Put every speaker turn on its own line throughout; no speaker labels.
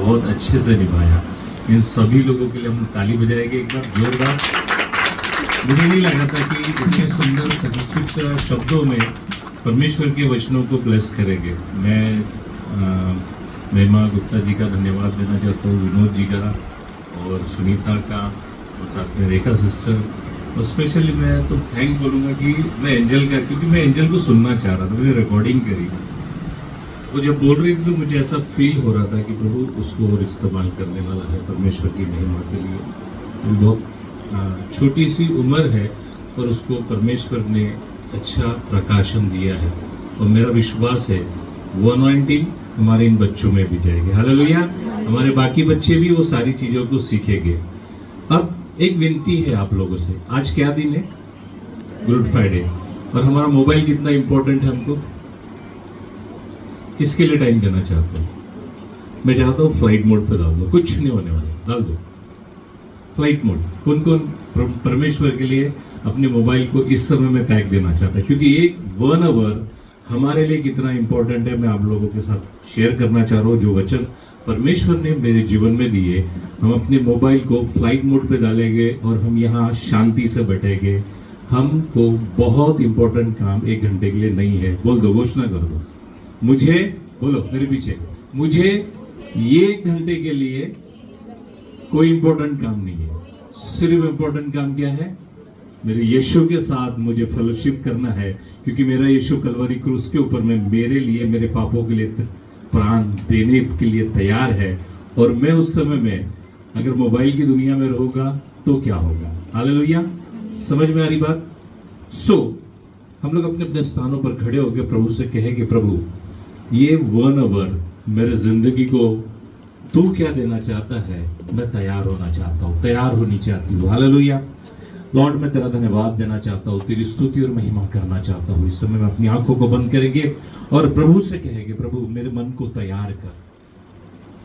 बहुत अच्छे से निभाया। इन सभी लोगों के लिए हम ताली बजाएंगे एक बार जोरदार। मुझे नहीं लगा था कि इतने सुंदर संक्षिप्त शब्दों में परमेश्वर के वचनों को ब्लेस करेंगे। मैं महिमा गुप्ता जी का धन्यवाद देना चाहता हूँ, विनोद जी का और सुनीता का और साथ में रेखा सिस्टर, और स्पेशली मैं तो थैंक बोलूँगा कि मैं एंजल का, क्योंकि मैं एंजल को सुनना चाह रहा था। मैंने रिकॉर्डिंग करी, वो जब बोल रही थी तो मुझे ऐसा फील हो रहा था कि प्रभु उसको और इस्तेमाल करने वाला है परमेश्वर की महिमा के लिए। बहुत छोटी सी उम्र है और उसको परमेश्वर ने अच्छा प्रकाशन दिया है, और मेरा विश्वास है वो अनॉइंटिंग हमारे इन बच्चों में भी जाएगी। हालेलुया। हमारे बाकी बच्चे भी वो सारी चीज़ों को सीखेंगे। अब एक विनती है आप लोगों से, आज क्या दिन है? Good Friday. और हमारा मोबाइल कितना इंपॉर्टेंट है हमको, किसके लिए टाइम देना चाहते हो? मैं चाहता हूँ फ्लाइट मोड पे डाल दो, कुछ नहीं होने वाला, डाल दो फ्लाइट मोड। कौन कौन परमेश्वर के लिए अपने मोबाइल को इस समय में पैक देना चाहता है? क्योंकि ये 1 आवर हमारे लिए कितना इंपॉर्टेंट है, मैं आप लोगों के साथ शेयर करना चाह रहा हूँ। जो वचन परमेश्वर ने मेरे जीवन में दिए, हम अपने मोबाइल को फ्लाइट मोड पे डालेंगे और हम यहाँ शांति से बैठेंगे। हमको बहुत इंपॉर्टेंट काम 1 घंटे के लिए नहीं है। बोल दो, घोषणा कर दो, मुझे, बोलो मेरे पीछे, मुझे ये 1 घंटे के लिए कोई इंपॉर्टेंट काम नहीं है। सिर्फ इंपॉर्टेंट काम क्या है? मेरे यीशु के साथ मुझे फेलोशिप करना है, क्योंकि मेरा यीशु कलवरी क्रूस के ऊपर में मेरे लिए, मेरे पापों के लिए प्राण देने के लिए तैयार है। और मैं उस समय में अगर मोबाइल की दुनिया में रहूंगा तो क्या होगा? हालेलुया। समझ में आ रही बात? हम लोग अपने अपने स्थानों पर खड़े होकर प्रभु से कहेंगे, प्रभु ये 1 आवर मेरे जिंदगी को तू क्या देना चाहता है, मैं तैयार होना चाहता हूँ, तैयार होनी चाहती हूँ। हालेलुया। लॉर्ड, मैं तेरा धन्यवाद देना चाहता हूँ, तेरी स्तुति और महिमा करना चाहता हूँ। इस समय में अपनी आंखों को बंद करेंगे और प्रभु से कहेंगे, प्रभु मेरे मन को तैयार कर,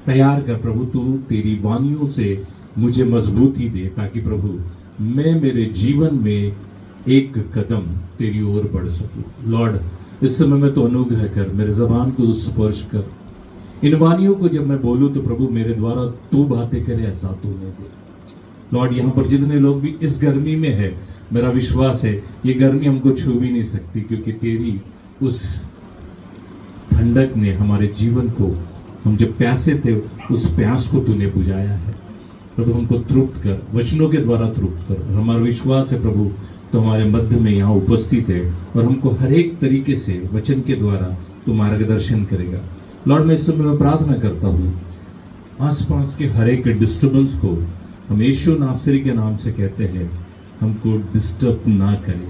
तैयार कर प्रभु। तू तेरी वाणियों से मुझे मजबूती दे, ताकि प्रभु मैं मेरे जीवन में एक कदम तेरी ओर बढ़ सकूं। लॉर्ड, इस समय में तो अनुग्रह कर, मेरे जबान को स्पर्श कर। इन वाणियों को जब मैं बोलूं तो प्रभु मेरे द्वारा तू बातें करे, ऐसा तूने दे। लॉर्ड, यहाँ पर जितने लोग भी इस गर्मी में है, मेरा विश्वास है ये गर्मी हमको छू भी नहीं सकती, क्योंकि तेरी उस ठंडक ने हमारे जीवन को, हम जब प्यासे थे उस प्यास को तूने बुझाया है। प्रभु हमको तृप्त कर, वचनों के द्वारा तृप्त कर। हमारा विश्वास है प्रभु तो हमारे मध्य में यहाँ उपस्थित है और हमको हर एक तरीके से वचन के द्वारा तू मार्गदर्शन करेगा। लॉर्ड, मैं इस समय में प्रार्थना करता हूँ, आसपास के हर एक डिस्टर्बेंस को हम यीशु नासरी के नाम से कहते हैं, हमको डिस्टर्ब ना करें।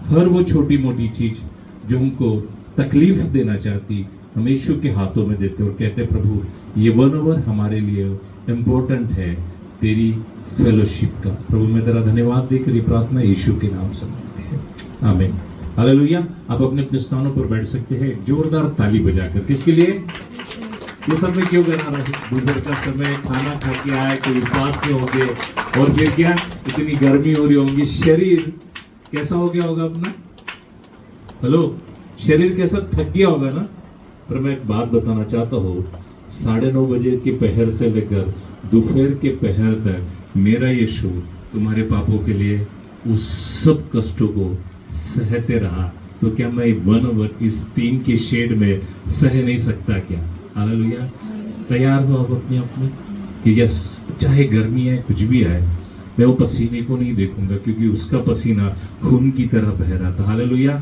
हर वो छोटी मोटी चीज जो हमको तकलीफ देना चाहती, हम यीशु के हाथों में देते और कहते प्रभु ये 1 आवर हमारे लिए इम्पोर्टेंट है तेरी फेलोशिप का। प्रभु मैं तेरा धन्यवाद देकर ये प्रार्थना यीशु के नाम से मांगते हैं, आमीन। हालेलुया। आप अपने अपने स्थानों पर बैठ सकते हैं, जोरदार ताली बजाकर। किसके लिए ये सब में क्यों करा रहा है? दोपहर का समय, खाना खा के आए, कोई उपवास में होंगे, और फिर क्या इतनी गर्मी हो रही होगी, शरीर कैसा हो गया होगा अपना? हेलो, शरीर कैसा थक गया होगा ना? पर मैं एक बात बताना चाहता हूँ, 9:30 बजे के पहर से लेकर दोपहर के पहर तक मेरा यीशु तुम्हारे पापों के लिए उस सब कष्टों को सहते रहा। तो क्या मैं 1 आवर इस टीन के शेड में सह नहीं सकता क्या? हालेलुया। तैयार हो आप अपने आप में कि यस, चाहे गर्मी है, कुछ भी आए, मैं वो पसीने को नहीं देखूंगा, क्योंकि उसका पसीना खून की तरह बह रहा था। हालेलुया।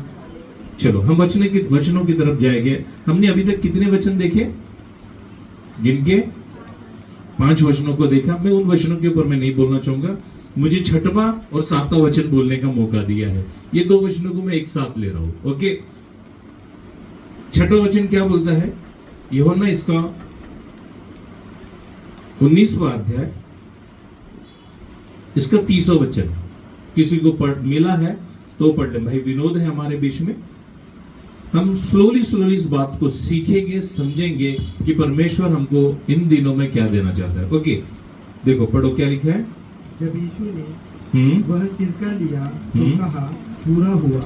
चलो हम वचनों की तरफ जाएंगे। हमने अभी तक कितने वचन देखे? गिन के 5 वचनों को देखा। मैं उन वचनों के ऊपर मैं नहीं बोलना चाहूंगा, मुझे 6वां और 7वां वचन बोलने का मौका दिया है। ये 2 वचनों को मैं एक साथ ले रहा हूं। ओके, 6वां वचन क्या बोलता है? यूहन्ना इसका 19वां अध्याय, इसका 30वां वचन। किसी को पढ़ मिला है तो पढ़ ले। भाई विनोद है हमारे बीच में, हम स्लोली इस बात को सीखेंगे, समझेंगे कि परमेश्वर हमको इन दिनों में क्या देना चाहता है। ओके, देखो पढ़ो क्या लिखा है।
जब यीशु ने वह सिरका लिया तो कहा पूरा हुआ,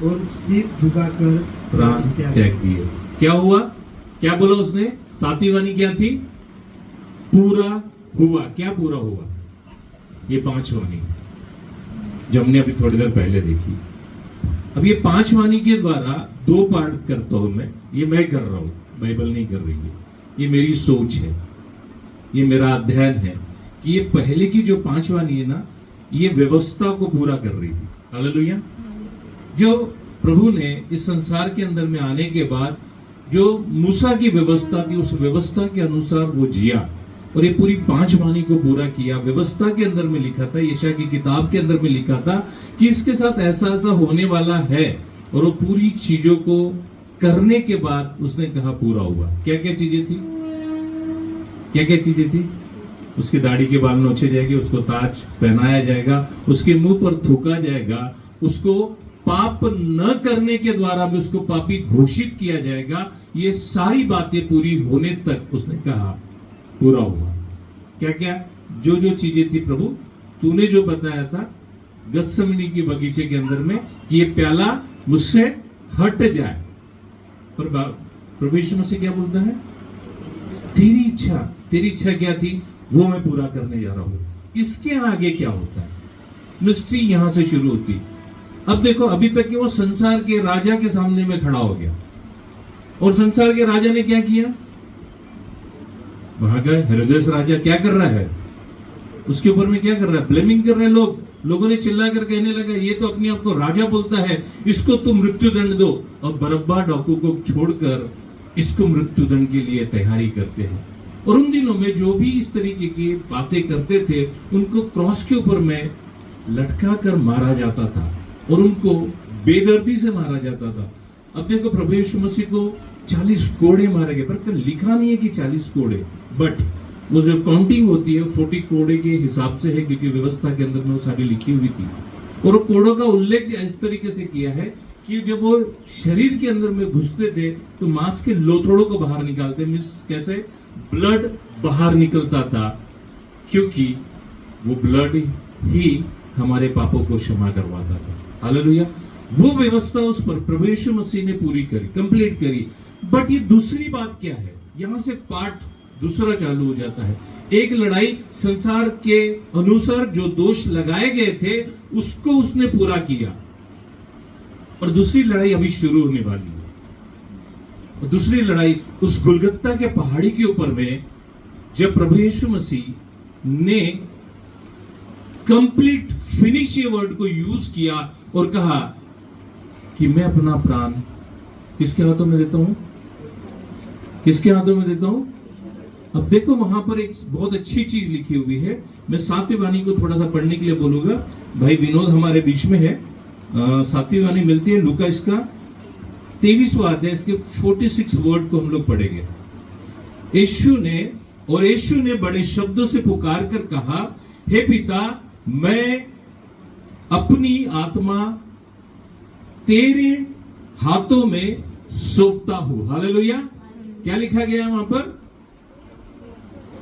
और सिर झुकाकर
प्राण त्याग दिए। क्या हुआ? क्या बोला उसने? 7वीं वाणी क्या थी? पूरा हुआ। क्या पूरा हुआ? ये 5 वाणी जो हमने अभी थोड़ी देर पहले देखी। अब ये 5 वाणी के द्वारा 2 पार्ट करता हूं ये मैं कर रहा हूं, बाइबल नहीं कर रही है। ये मेरी सोच है, ये मेरा अध्ययन है कि ये पहले की जो 5 वाणी है ना, ये व्यवस्था को पूरा कर रही थी। हालेलुया। जो प्रभु ने इस संसार के अंदर में आने के बाद जो मूसा की व्यवस्था थी, उस व्यवस्था के अनुसार वो जिया और ये पूरी 5 वाणी को पूरा किया। व्यवस्था के अंदर में लिखा था, यशायाह की किताब के अंदर में लिखा था कि इसके साथ ऐसा ऐसा होने वाला है, और वो पूरी चीजों को करने के बाद उसने कहा पूरा हुआ। क्या क्या चीजें थी? क्या क्या चीजें थी? उसकी दाढ़ी के बाल नोचे जाएंगे, उसको ताज पहनाया जाएगा, उसके मुंह पर थूका जाएगा, उसको पाप न करने के द्वारा भी उसको पापी घोषित किया जाएगा। ये सारी बातें पूरी होने तक उसने कहा पूरा हुआ। क्या क्या जो जो चीजें थी प्रभु तूने जो बताया था गत्समनी के बगीचे के अंदर में कि ये प्याला मुझसे हट जाए, पर प्रभु यीशु मसीह क्या बोलता है? तेरी इच्छा क्या थी वो मैं पूरा करने जा रहा हूं। इसके आगे क्या होता है? मिस्ट्री यहां से शुरू होती। अब देखो, अभी तक कि वो संसार के राजा के सामने में खड़ा हो गया, और संसार के राजा ने क्या किया? वहां गए, हेरोदेस राजा क्या कर रहा है? उसके ऊपर में क्या कर रहा है? ब्लेमिंग कर रहे हैं लोगों ने चिल्ला कर कहने लगा, ये तो अपने आप को राजा बोलता है, इसको तुम मृत्यु दंड दो। और बरब्बा डाकू को छोड़कर इसको मृत्यु दंड के लिए तैयारी करते हैं। और उन दिनों में जो भी इस तरीके की बातें करते थे उनको क्रॉस के ऊपर में लटका कर मारा जाता था, और उनको बेदर्दी से मारा जाता था। अब देखो, प्रभु यीशु मसीह को 40 कोड़े मारे गए, पर लिखा नहीं है कि 40 कोड़े, बट वो जो काउंटिंग होती है 40 कोड़े के हिसाब से है, क्योंकि व्यवस्था के अंदर में वो सारी लिखी हुई थी। और वो कोड़ों का उल्लेख इस तरीके से किया है कि जब वो शरीर के अंदर में घुसते थे तो मांस के लोथड़ों को बाहर निकालते, मींस कैसे ब्लड बाहर निकलता था, क्योंकि वो ब्लड ही हमारे पापों को क्षमा करवाता था। हालेलुया। वो व्यवस्था उस पर प्रभु यीशु मसीह ने पूरी करी, कंप्लीट करी। बट ये दूसरी बात क्या है? यहां से पार्ट दूसरा चालू हो जाता है। एक लड़ाई संसार के अनुसार जो दोष लगाए गए थे उसको उसने पूरा किया, और दूसरी लड़ाई अभी शुरू होने वाली है। और दूसरी लड़ाई उस गुलगत्ता के पहाड़ी के ऊपर में, जब प्रभु यीशु मसीह ने कंप्लीट फिनिश ये वर्ड को यूज किया और कहा कि मैं अपना प्राण किसके हाथों में देता हूं? किसके हाथों में देता हूं? अब देखो, वहां पर एक बहुत अच्छी चीज लिखी हुई है। मैं 7वीं वाणी को थोड़ा सा पढ़ने के लिए बोलूंगा। भाई विनोद हमारे बीच में है। 7वीं वाणी मिलती है लूका इसका 23वां अध्याय, इसके 46 वर्ड को हम लोग पढ़ेंगे। यीशु ने बड़े शब्दों से पुकार कर कहा, हे पिता, मैं अपनी आत्मा तेरे हाथों में सौंपता हूं। हालेलुया। क्या लिखा गया है वहां पर?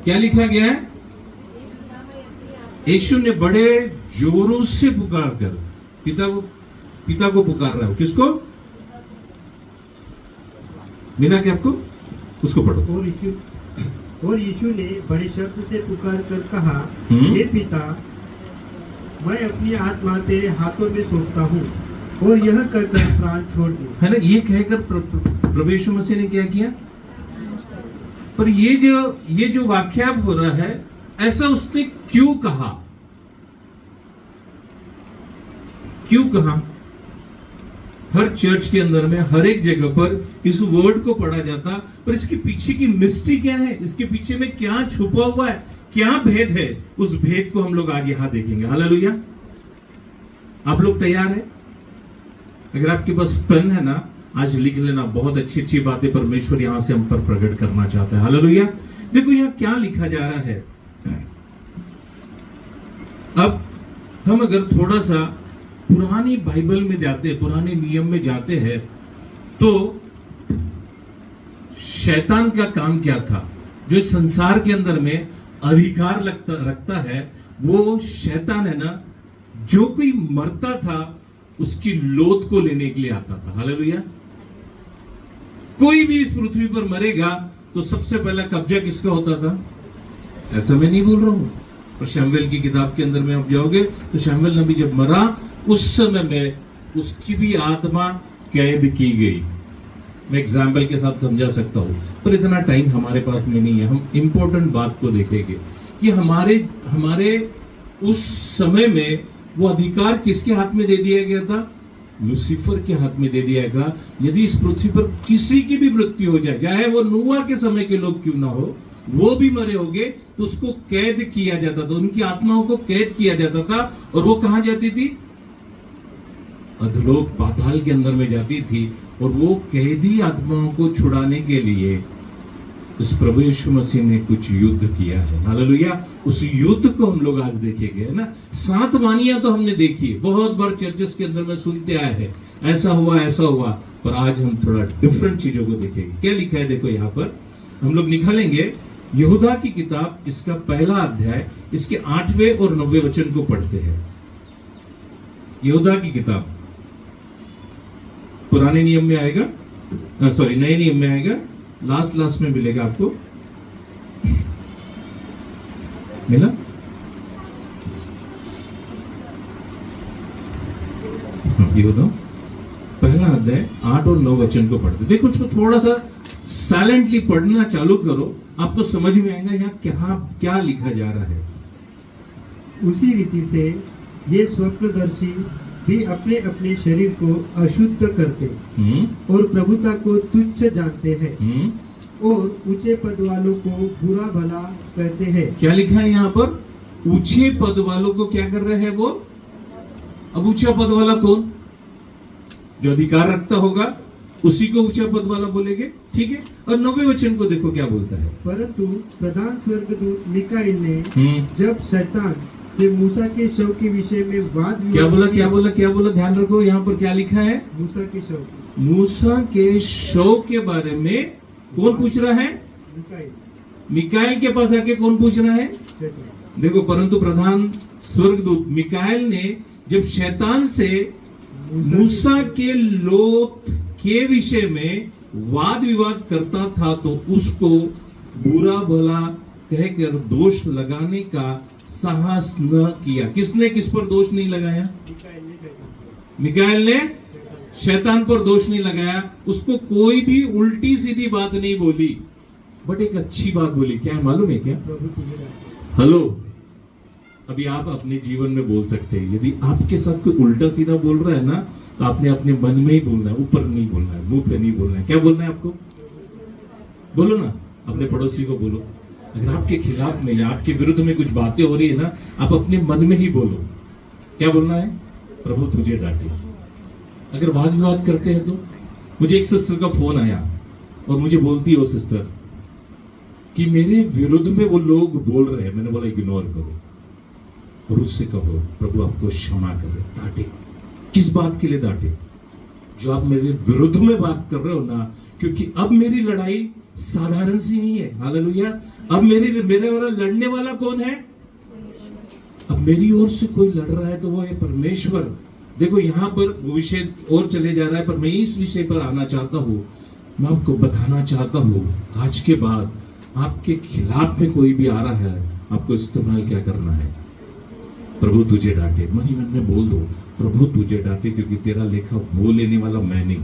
क्या लिखा गया है? यीशु ने बड़े जोरों से पुकार कर पिता को पुकार रहा है। किसको? मिला क्या आपको? उसको पढ़ो।
और यीशु ने बड़े शब्द से पुकार कर कहा, हे पिता, मैं अपनी आत्मा तेरे हाथों में सौंपता हूँ। और यह कहकर प्राण छोड़ दिया। है ना?
ये कहकर प्रभु यीशु मसीह ने क्या किया? पर ये जो वाक्यात हो रहा है, ऐसा उसने क्यों कहा? क्यों कहा? हर चर्च के अंदर में हर एक जगह पर इस वर्ड को पढ़ा जाता, पर इसके पीछे की मिस्ट्री क्या है? इसके पीछे में क्या छुपा हुआ है? क्या भेद है? उस भेद को हम लोग आज यहां देखेंगे। हालेलुया। आप लोग तैयार हैं? अगर आपके पास पेन है ना, आज लिख लेना। बहुत अच्छी अच्छी बातें परमेश्वर यहां से हम पर प्रकट करना चाहता है। हालेलुया। देखो यहां क्या लिखा जा रहा है। अब हम अगर थोड़ा सा पुरानी बाइबल में जाते हैं, पुराने नियम में जाते हैं, तो शैतान का काम क्या था? जो संसार के अंदर में अधिकार रखता है, वो शैतान है ना, जो कोई मरता था उसकी लोथ को लेने के लिए आता था। हालेलुया। कोई भी इस पृथ्वी पर मरेगा तो सबसे पहला कब्जा किसका होता था? ऐसा मैं नहीं बोल रहा हूँ। और शमूएल की किताब के अंदर में आप जाओगे तो शमूएल नबी जब मरा उस समय में उसकी भी आत्मा कैद की गई। मैं एग्जाम्पल के साथ समझा सकता हूँ, पर इतना टाइम हमारे पास में नहीं है। हम इंपॉर्टेंट बात को देखेंगे कि हमारे उस समय में वो अधिकार किसके हाथ में दे दिया गया था? लूसीफर के हाथ में दे दिया गया। यदि इस पृथ्वी पर किसी की भी मृत्यु हो जाए, चाहे वो नूह के समय के लोग क्यों ना हो, वो भी मरे होंगे, तो उसको कैद किया जाता था, उनकी आत्माओं को कैद किया जाता था। और वो कहां जाती थी? अधोलोक, पाताल के अंदर में जाती थी। और वो कैदी आत्माओं को छुड़ाने के लिए इस प्रभु यीशु मसीह ने कुछ युद्ध किया है। हालेलुया। उस युद्ध को हम लोग आज देखेंगे, है ना। 7 वानियां तो हमने देखी, बहुत बार चर्चेस के अंदर में सुनते आए हैं, ऐसा हुआ ऐसा हुआ। पर आज हम थोड़ा डिफरेंट चीजों को देखेंगे। क्या लिखा है देखो यहाँ पर, हम लोग निकालेंगे यहूदा की किताब, इसका पहला अध्याय, इसके 8वें और 9वें वचन को पढ़ते हैं। यहूदा की किताब पुराने नियम में आएगा, सॉरी नए नियम में आएगा, लास्ट में मिलेगा आपको। मिला? यहूदा पहला अध्याय 8 और 9 वचन को पढ़ते। देखो उसको थोड़ा सा साइलेंटली पढ़ना चालू करो, आपको समझ में आएगा यहाँ क्या लिखा जा रहा है।
उसी रीति से ये स्वप्नदर्शी भी अपने अपने शरीर को अशुद्ध करते और प्रभुता को तुच्छ जानते हैं और ऊंचे पद वालों को बुरा भला कहते हैं।
क्या लिखा है यहाँ पर? ऊंचे पद वालों को क्या कर रहे हैं वो? अब ऊंचा पद वाला कौन? जो अधिकार रखता होगा उसी को ऊंचा पद वाला बोलेंगे, ठीक है। और 9वें वचन को देखो क्या बोलता है।
परंतु प्रधान स्वर्गदूत मिकाएल ने जब शैतान से मूसा के शव के विषय में वाद
क्या बोला ध्यान रखो। यहाँ पर क्या लिखा है? मूसा के शव के बारे में कौन पूछ रहा है? मिकाएल के पास आके कौन पूछ रहा है? देखो, परंतु प्रधान स्वर्गदूत मिकाएल ने जब शैतान से मूसा के लोथ के विषय में वाद विवाद करता था तो उसको बुरा भला कहकर दोष लगाने का साहस न किया। किसने किस पर दोष नहीं लगाया? मिकाएल ने शैतान पर दोष नहीं लगाया। उसको कोई भी उल्टी सीधी बात नहीं बोली, बट एक अच्छी बात बोली। क्या है मालूम है क्या? हेलो, अभी आप अपने जीवन में बोल सकते हैं, यदि आपके साथ कोई उल्टा सीधा बोल रहा है ना, तो आपने अपने मन में ही बोलना है, ऊपर नहीं बोलना है, मुंह पे नहीं बोलना है। क्या बोलना है आपको? बोलो ना, अपने पड़ोसी को बोलो। अगर आपके खिलाफ में या आपके विरुद्ध में कुछ बातें हो रही है ना, आप अपने मन में ही बोलो। क्या बोलना है? प्रभु तुझे डांटे। अगर वाद विवाद करते हैं तो मुझे एक सिस्टर का फोन आया और मुझे बोलती है वो सिस्टर कि मेरे विरुद्ध में वो लोग बोल रहे हैं। मैंने बोला इग्नोर करो और उससे कहो प्रभु आपको क्षमा करे, डांटे। किस बात के लिए डांटे? जो आप मेरे विरुद्ध में बात कर रहे हो ना, क्योंकि अब मेरी लड़ाई साधारण सी नहीं है। हालेलुया। अब मेरे वाला लड़ने वाला कौन है? अब मेरी ओर से कोई लड़ रहा है तो वो है परमेश्वर। देखो यहाँ पर वो विषय और चले जा रहा है, पर मैं इस विषय पर आना चाहता हूँ। मैं आपको बताना चाहता हूँ, आज के बाद आपके खिलाफ में कोई भी आ रहा है, आपको इस्तेमाल क्या करना है? प्रभु तुझे डांटे। मन ही मन में बोल दो, प्रभु तुझे डांटे, क्योंकि तेरा लेखा वो लेने वाला मैं नहीं।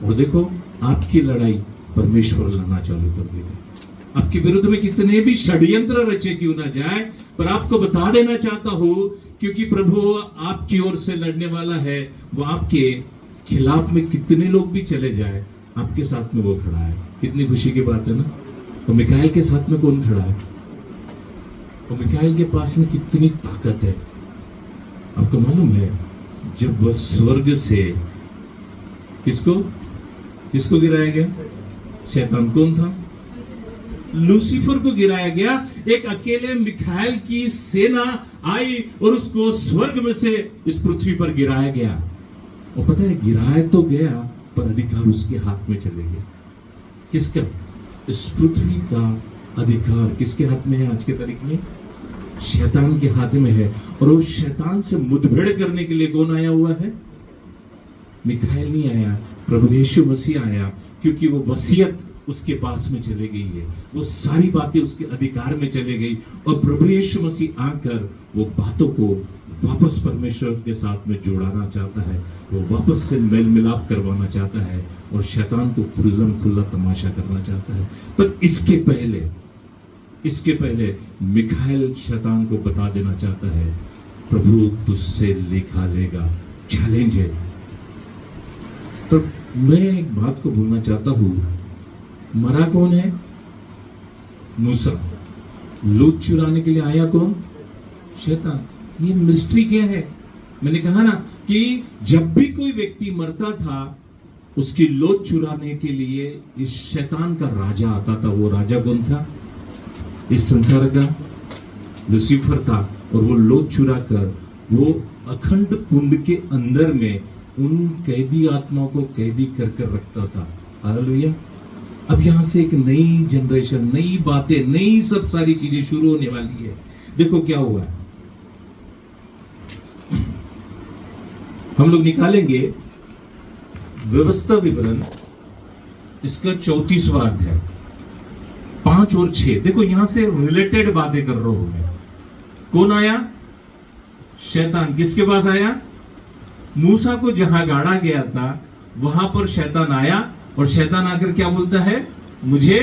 और देखो, आपकी लड़ाई परमेश्वर लड़ना चालू कर देगा। आपके विरुद्ध में कितने भी षड्यंत्र रचे क्यों ना जाए, पर आपको बता देना चाहता हूं, क्योंकि प्रभु आपकी ओर से लड़ने वाला है। वो आपके खिलाफ में कितने लोग भी चले जाए, आपके साथ में वो खड़ा है। कितनी खुशी की बात है ना। और मिकाएल के साथ में कौन खड़ा है? और मिकाएल के पास में कितनी ताकत है। आपको मालूम है, जब वह स्वर्ग से किसको गिराया गया? शैतान कौन था? लूसीफर को गिराया गया। एक अकेले मिकाएल की सेना आई और उसको स्वर्ग में से इस पृथ्वी पर गिराया गया। और पता है, गिराया तो गया, पर अधिकार उसके हाथ में चले गया। किसका? इस पृथ्वी का अधिकार किसके हाथ में है आज के तारीख में? शैतान के हाथ में है। और उस शैतान से मुठभेड़ करने के लिए कौन आया हुआ है? मिकाएल नहीं आया, प्रभु यीशु मसीह आया। क्योंकि वो वसीयत उसके पास में चले गई है, वो सारी बातें उसके अधिकार में चले गई और प्रभु यीशु मसीह आकर वो बातों को वापस परमेश्वर के साथ में जोड़ाना चाहता है, वो वापस से मेल मिलाप करवाना चाहता है और शैतान को खुल्लम खुल्ला तमाशा करना चाहता है। पर इसके पहले मिखाएल शैतान को बता देना चाहता है, प्रभु तुझसे लेखा लेगा। चैलेंज है। तो मैं एक बात को बोलना चाहता हूं, मरा कौन है? मूसा। लूट चुराने के लिए आया कौन? शैतान। ये मिस्ट्री क्या है? मैंने कहा ना कि जब भी कोई व्यक्ति मरता था उसकी लोट चुराने के लिए इस शैतान का राजा आता था। वो राजा कौन था? इस संसार का लूसीफर था। और वो लोट चुरा कर वो अखंड कुंड के अंदर में उन कैदी आत्माओं को कैदी कर कर रखता था। हालेलुया। अब यहां से एक नई जनरेशन, नई बातें, नई सब सारी चीजें शुरू होने वाली है। देखो क्या हुआ है, हम लोग निकालेंगे व्यवस्था विवरण, इसका 34वां अध्याय 5 और 6। देखो यहां से रिलेटेड बातें कर रहा हूं मैं। कौन आया? शैतान। किसके पास आया? मूसा को जहां गाड़ा गया था वहां पर शैतान आया और शैतान आकर क्या बोलता है? मुझे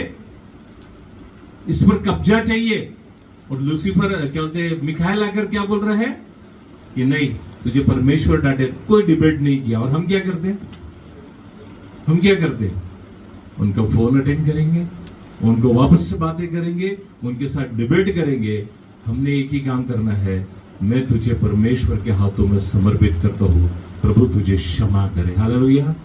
इस पर कब्जा चाहिए। और लूसीफर क्या बोलते हैं? मिखाएल आकर क्या बोल रहा है कि नहीं, तुझे परमेश्वर डांटे। कोई डिबेट नहीं किया। और हम क्या करते हैं? हम क्या करते हैं? उनका फोन अटेंड करेंगे, उनको वापस से बातें करेंगे, उनके साथ डिबेट करेंगे। हमने एक ही काम करना है, मैं तुझे परमेश्वर के हाथों में समर्पित करता हूं, प्रभु तुझे क्षमा करे। हालेलुया।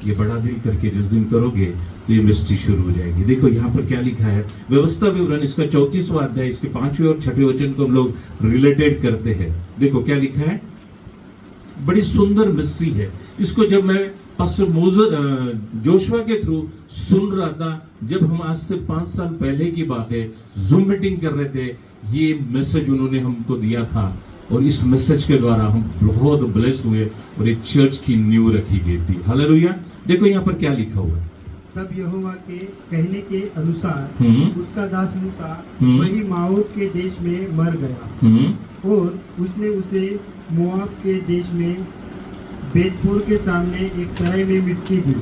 ये बड़ा दिल करके जिस दिन करोगे तो ये मिस्ट्री शुरू हो जाएगी। देखो यहाँ पर क्या लिखा है, व्यवस्था विवरण इसका 34वां अध्याय, इसके 5वें और 6वें वचन को हम लोग रिलेटेड करते हैं। देखो क्या लिखा है, बड़ी सुंदर मिस्ट्री है। इसको जब मैं पास्टर जोशुआ के थ्रू सुन रहा था, जब हम आज से 5 साल पहले की बात है, जूम मीटिंग कर रहे थे, ये मैसेज उन्होंने हमको दिया था और इस मैसेज के द्वारा हम बहुत ब्लेस हुए और एक चर्च की नींव रखी गई थी। हालेलुया। देखो यहाँ पर क्या लिखा हुआ है,
तब यहोवा के कहने के अनुसार उसका दास मूसा वही माओद के देश में मर गया और उसने उसे मोआब के देश में बेतपुर के सामने एक तराई में मिट्टी दी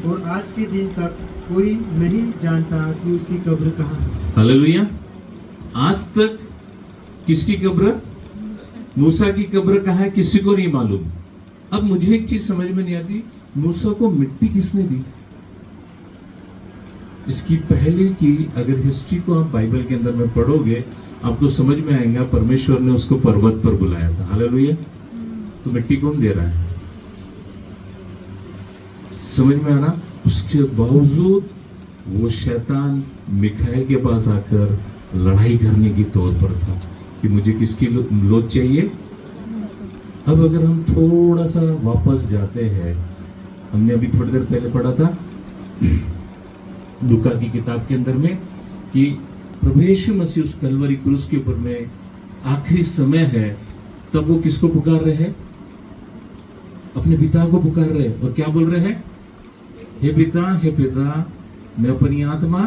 और आज के दिन तक कोई नहीं जानता कि उसकी कब्र कहाँ है।
हालेलुया। आज तक किसकी कब्र? मूसा की कब्र कहाँ है? किसी को नहीं मालूम। अब मुझे एक चीज समझ में नहीं आती, मूसा को मिट्टी किसने दी? इसकी पहले की अगर हिस्ट्री को आप बाइबल के अंदर में पढ़ोगे आपको समझ में आएगा, परमेश्वर ने उसको पर्वत पर बुलाया था। हालेलुया। तो मिट्टी कौन दे रहा है? समझ में आ रहा? उसके बावजूद वो शैतान मिखाएल के पास आकर लड़ाई करने की तौर पर था कि मुझे किसकी लोच चाहिए। अब अगर हम थोड़ा सा वापस जाते हैं, हमने अभी थोड़ी देर पहले पढ़ा था लूका की किताब के अंदर में कि प्रभु यीशु मसीह उस कलवरी क्रूस के ऊपर में आखिरी समय है, तब वो किसको पुकार रहे हैं? अपने पिता को पुकार रहे हैं। और क्या बोल रहे हैं? हे पिता, मैं अपनी आत्मा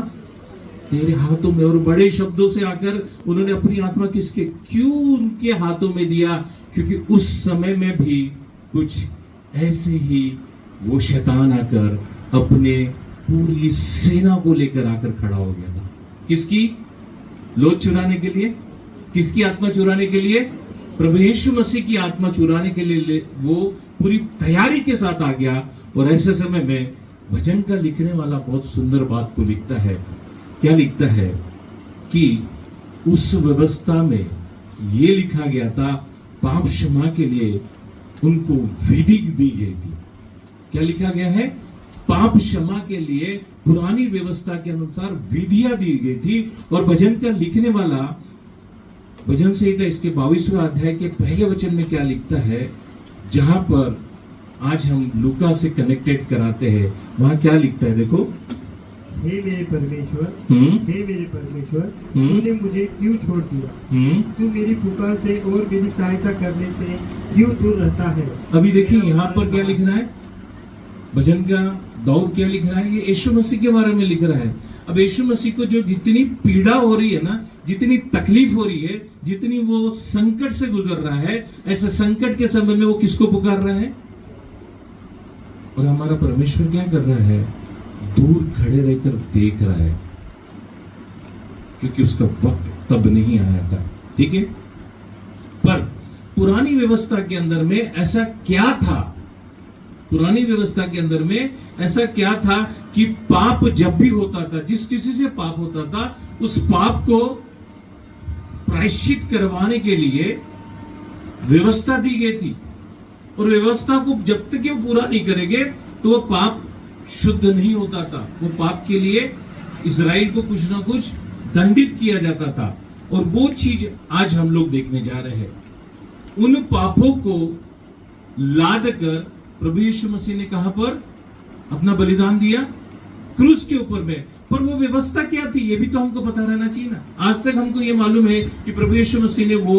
तेरे हाथों में। और बड़े शब्दों से आकर उन्होंने अपनी आत्मा किसके, क्यों उनके हाथों में दिया? क्योंकि उस समय में भी कुछ ऐसे ही वो शैतान आकर अपने पूरी सेना को लेकर आकर खड़ा हो गया था। किसकी लोच चुराने के लिए? किसकी आत्मा चुराने के लिए? प्रभु यीशु मसीह की आत्मा चुराने के लिए वो पूरी तैयारी के साथ आ गया। और ऐसे समय में भजन का लिखने वाला बहुत सुंदर बात को लिखता है। क्या लिखता है कि उस व्यवस्था में ये लिखा गया था, पाप क्षमा के लिए उनको विधि दी गई थी। क्या लिखा गया है? पाप क्षमा के लिए पुरानी व्यवस्था के अनुसार विधियां दी गई थी। और भजन का लिखने वाला भजन संहिता इसके 22वें अध्याय के पहले वचन में क्या लिखता है, जहां पर आज हम लूका से कनेक्टेड कराते हैं, वहां क्या लिखता है? देखो,
हे मेरे परमेश्वर, तूने मुझे क्यों छोड़ दिया? तू मेरी पुकार से और मेरी सहायता करने से क्यों दूर रहता है?
अभी देखिए यहाँ पर क्या लिखना है, भजन का दाऊद क्या लिख रहा है? ये यीशु मसीह के बारे में लिख रहा है। अब यीशु मसीह को जो जितनी पीड़ा हो रही है ना, जितनी तकलीफ हो रही है, जितनी वो संकट से गुजर रहा है, ऐसे संकट के समय में वो किसको पुकार रहा है? और हमारा परमेश्वर क्या कर रहा है? दूर खड़े रहकर देख रहा है, क्योंकि उसका वक्त तब नहीं आया था। ठीक है, पर पुरानी व्यवस्था के अंदर में ऐसा क्या था? पुरानी व्यवस्था के अंदर में ऐसा क्या था कि पाप जब भी होता था, जिस किसी से पाप होता था, उस पाप को प्रायश्चित करवाने के लिए व्यवस्था दी गई थी। और व्यवस्था को जब तक वो पूरा नहीं करेंगे तो वो पाप शुद्ध नहीं होता था। वो पाप के लिए इजराइल को कुछ ना कुछ दंडित किया जाता था। और वो चीज आज हम लोग देखने जा रहे हैं। उन पापों को लाद कर प्रभु यीशु मसीह ने कहां पर अपना बलिदान दिया? क्रूस के ऊपर में। पर वो व्यवस्था क्या थी, ये भी तो हमको पता रहना चाहिए ना। आज तक हमको ये मालूम है कि प्रभु यीशु मसीह ने वो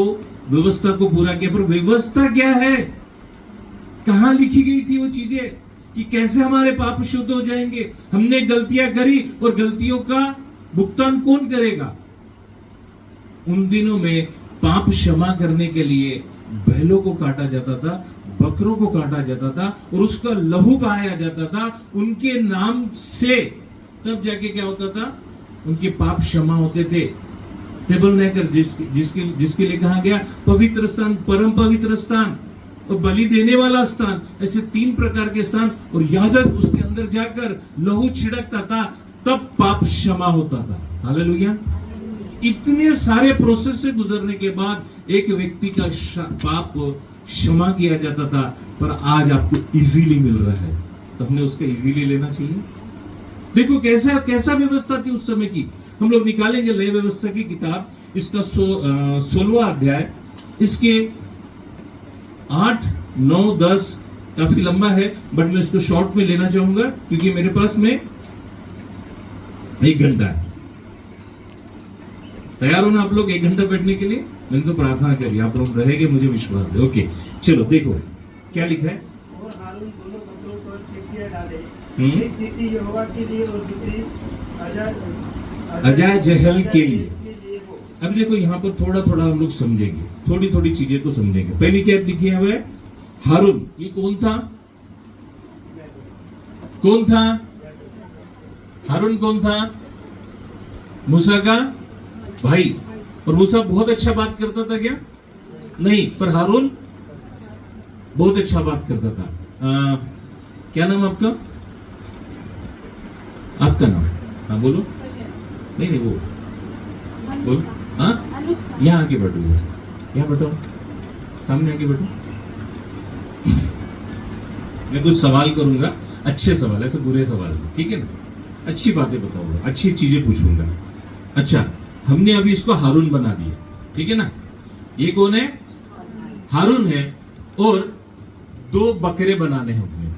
व्यवस्था को पूरा किया, पर व्यवस्था क्या है? कहां लिखी गई थी वो चीजें कि कैसे हमारे पाप शुद्ध हो जाएंगे? हमने गलतियां करी और गलतियों का भुगतान कौन करेगा? उन दिनों में पाप क्षमा करने के लिए बैलों को काटा जाता था, बकरों को काटा जाता था और उसका लहू बहाया जाता था उनके नाम से। तब जाके क्या होता था? उनके पाप क्षमा होते थे। टेबरनेकल जिसके लिए कहा गया पवित्र स्थान, परम पवित्र स्थान और बलि देने वाला स्थान, ऐसे 3 प्रकार के स्थान। और याजक उसके अंदर जाकर लहू छिड़कता था, तब पाप क्षमा होता था। हालेलुया। इतने सारे प्रोसेस से गुजरने के बाद एक व्यक्ति का पाप क्षमा किया जाता था। पर आज आपको इजीली मिल रहा है, तो हमने उसका इजीली लेना चाहिए। देखो कैसा व्यवस्था थी उस समय की। हम लोग निकालेंगे नई व्यवस्था की किताब, इसका 16वां अध्याय, इसके 8, 9, 10 काफी लंबा है, बट मैं इसको शॉर्ट में लेना चाहूंगा क्योंकि मेरे पास में 1 घंटा है। तैयार हो ना आप लोग 1 घंटा बैठने के लिए? मैंने तो प्रार्थना करी, आप लोग रहेंगे, मुझे विश्वास है। ओके, चलो देखो क्या लिखा है।
और हारून दोनों बकरों पर चिट्ठियां डाले, एक चिट्ठी यहोवा के लिए और दूसरी
अजाजहल के लिए। अब देखो यहाँ पर थोड़ा थोड़ा हम लोग समझेंगे, थोड़ी थोड़ी चीजें को समझेंगे। पहली क्या लिखी है? वह हारून, ये कौन था? कौन था हारून? कौन था? मूसा का भाई। और मूसा बहुत अच्छा बात करता था क्या? नहीं, पर हारून बहुत अच्छा बात करता था। क्या नाम आपका? आपका नाम? हाँ बोलो। नहीं वो बोलो। हाँ, यहाँ आके बैठो, यहाँ बैठो, सामने आके बैठो। मैं कुछ सवाल करूंगा, अच्छे सवाल, ऐसे बुरे सवाल, ठीक है ना? अच्छी बातें बताऊंगा, अच्छी चीजें पूछूंगा। अच्छा, हमने अभी इसको हारून बना दिया, ठीक है ना? ये कौन है? हारून है। और 2 बकरे बनाने हैं हमने।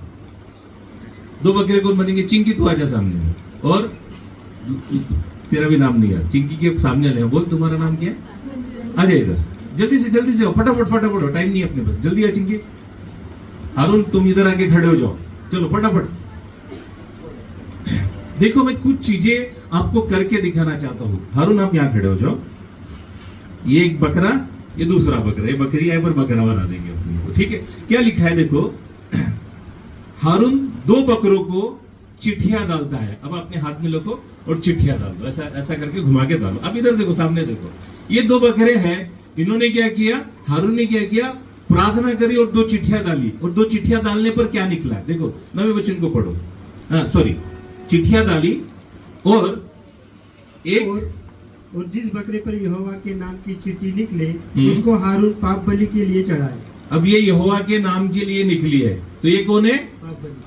2 बकरे कौन बनेंगे? चिंकी, तू आजा सामने। और तेरा भी नाम नहीं है, चिंकी के सामने ले। बोल, तुम्हारा नाम क्या है? आ जाए इधर, जल्दी से आओ, फटाफट फटाफट, टाइम नहीं है अपने पास, जल्दी आ चिंकी। हारून तुम इधर आके खड़े हो जाओ, चलो फटाफट। देखो मैं कुछ चीजें आपको करके दिखाना चाहता हूं। हारून आप यहाँ खड़े हो जाओ। ये एक बकरा, ये दूसरा बकरा, ये बकरी है पर बकरा बना देंगे अपने को, ठीक है? क्या लिखा है देखो। हारून 2 बकरों को चिट्ठियां डालता है। अब अपने हाथ में लो और चिट्ठियां डाल दो, ऐसा करके घुमा के डालो। अब इधर देखो, सामने देखो, ये 2 बकरे हैं। इन्होंने क्या किया? हारून ने क्या किया? प्रार्थना करी और 2 चिट्ठियां डाली। और 2 चिट्ठियां डालने पर क्या निकला? देखो 9वें वचन को पढ़ो। सॉरी, चिट्ठियां डाली और
जिस बकरे पर यहोवा के नाम की चिट्ठी निकले उसको हारून पाप बलि के लिए चढ़ाए।
अब ये यहोवा के नाम के लिए निकली है, तो ये कौन है?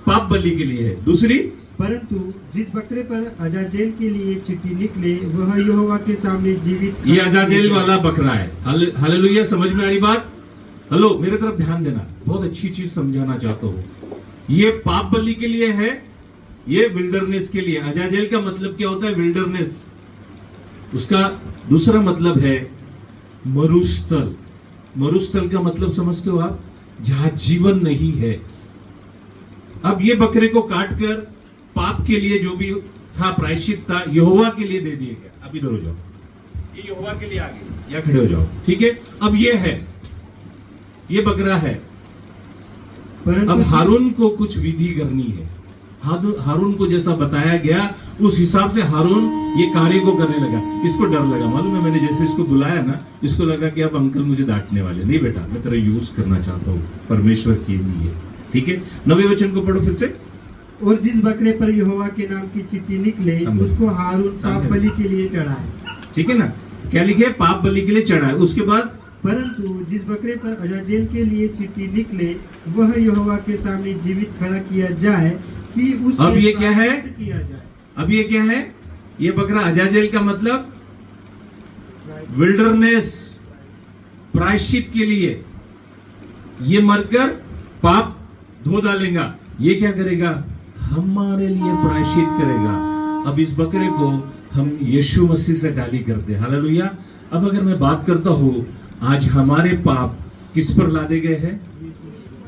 पाप बलि के लिए है। दूसरी,
परंतु जिस बकरे पर अजाजेल के लिए चिट्ठी निकले वह यहोवा के सामने जीवित।
ये अजाजेल वाला बकरा है। हालेलुया, समझ में आ रही बात? हेलो, मेरे तरफ ध्यान देना, बहुत अच्छी चीज समझाना चाहता हूँ। ये पाप बलि के लिए है, ये विल्डरनेस के लिए। अजाजेल का मतलब क्या होता है? विल्डरनेस। उसका दूसरा मतलब है मरुस्थल। मरुस्थल का मतलब समझते हो आप? जहां जीवन नहीं है। अब ये बकरे को काट कर पाप के लिए जो भी था प्रायश्चित था यहोवा के लिए दे दिया गया। अब इधर हो जाओ, ये यहोवा के लिए आ गए, या खड़े हो जाओ, ठीक है। अब ये है, ये बकरा है।
परंतु
अब हारून को कुछ विधि करनी है। हारून को जैसा बताया गया उस हिसाब से हारून ये कार्य को करने लगा। इसको डर लगा, मालूम है, मैंने जैसे इसको बुलाया ना, इसको लगा कि अब अंकल मुझे डांटने वाले। नहीं बेटा, मैं तेरा यूज करना चाहता हूँ परमेश्वर के लिए, ठीक है। 9वें वचन को पढ़ो फिर से।
और जिस बकरे पर यहोवा के नाम की चिट्ठी निकले
समझ।
उसको हारून पाप
समझ।
बलि के लिए चढ़ाए।
ठीक है ना, क्या लिखे? पाप बलि के लिए चढ़ाए। उसके बाद
परंतु जिस बकरे पर अजाजेल के लिए चिट्ठी निकले वह यहोवा के सामने जीवित खड़ा किया जाए कि उसमें
अब ये क्या है?
प्रायश्चित किया जाए।
अब ये क्या है? ये बकरा अजाजेल का मतलब विल्डरनेस, प्रायश्चित के लिए। ये मरकर पाप धो डालेगा। ये क्या करेगा? हमारे लिए प्रायश्चित करेगा। अब इस बकरे को हम यीशु मसीह से डाली करते हैं। हालेलुया। अब अगर मैं बात करता हूं, आज हमारे पाप किस पर लादे गए हैं?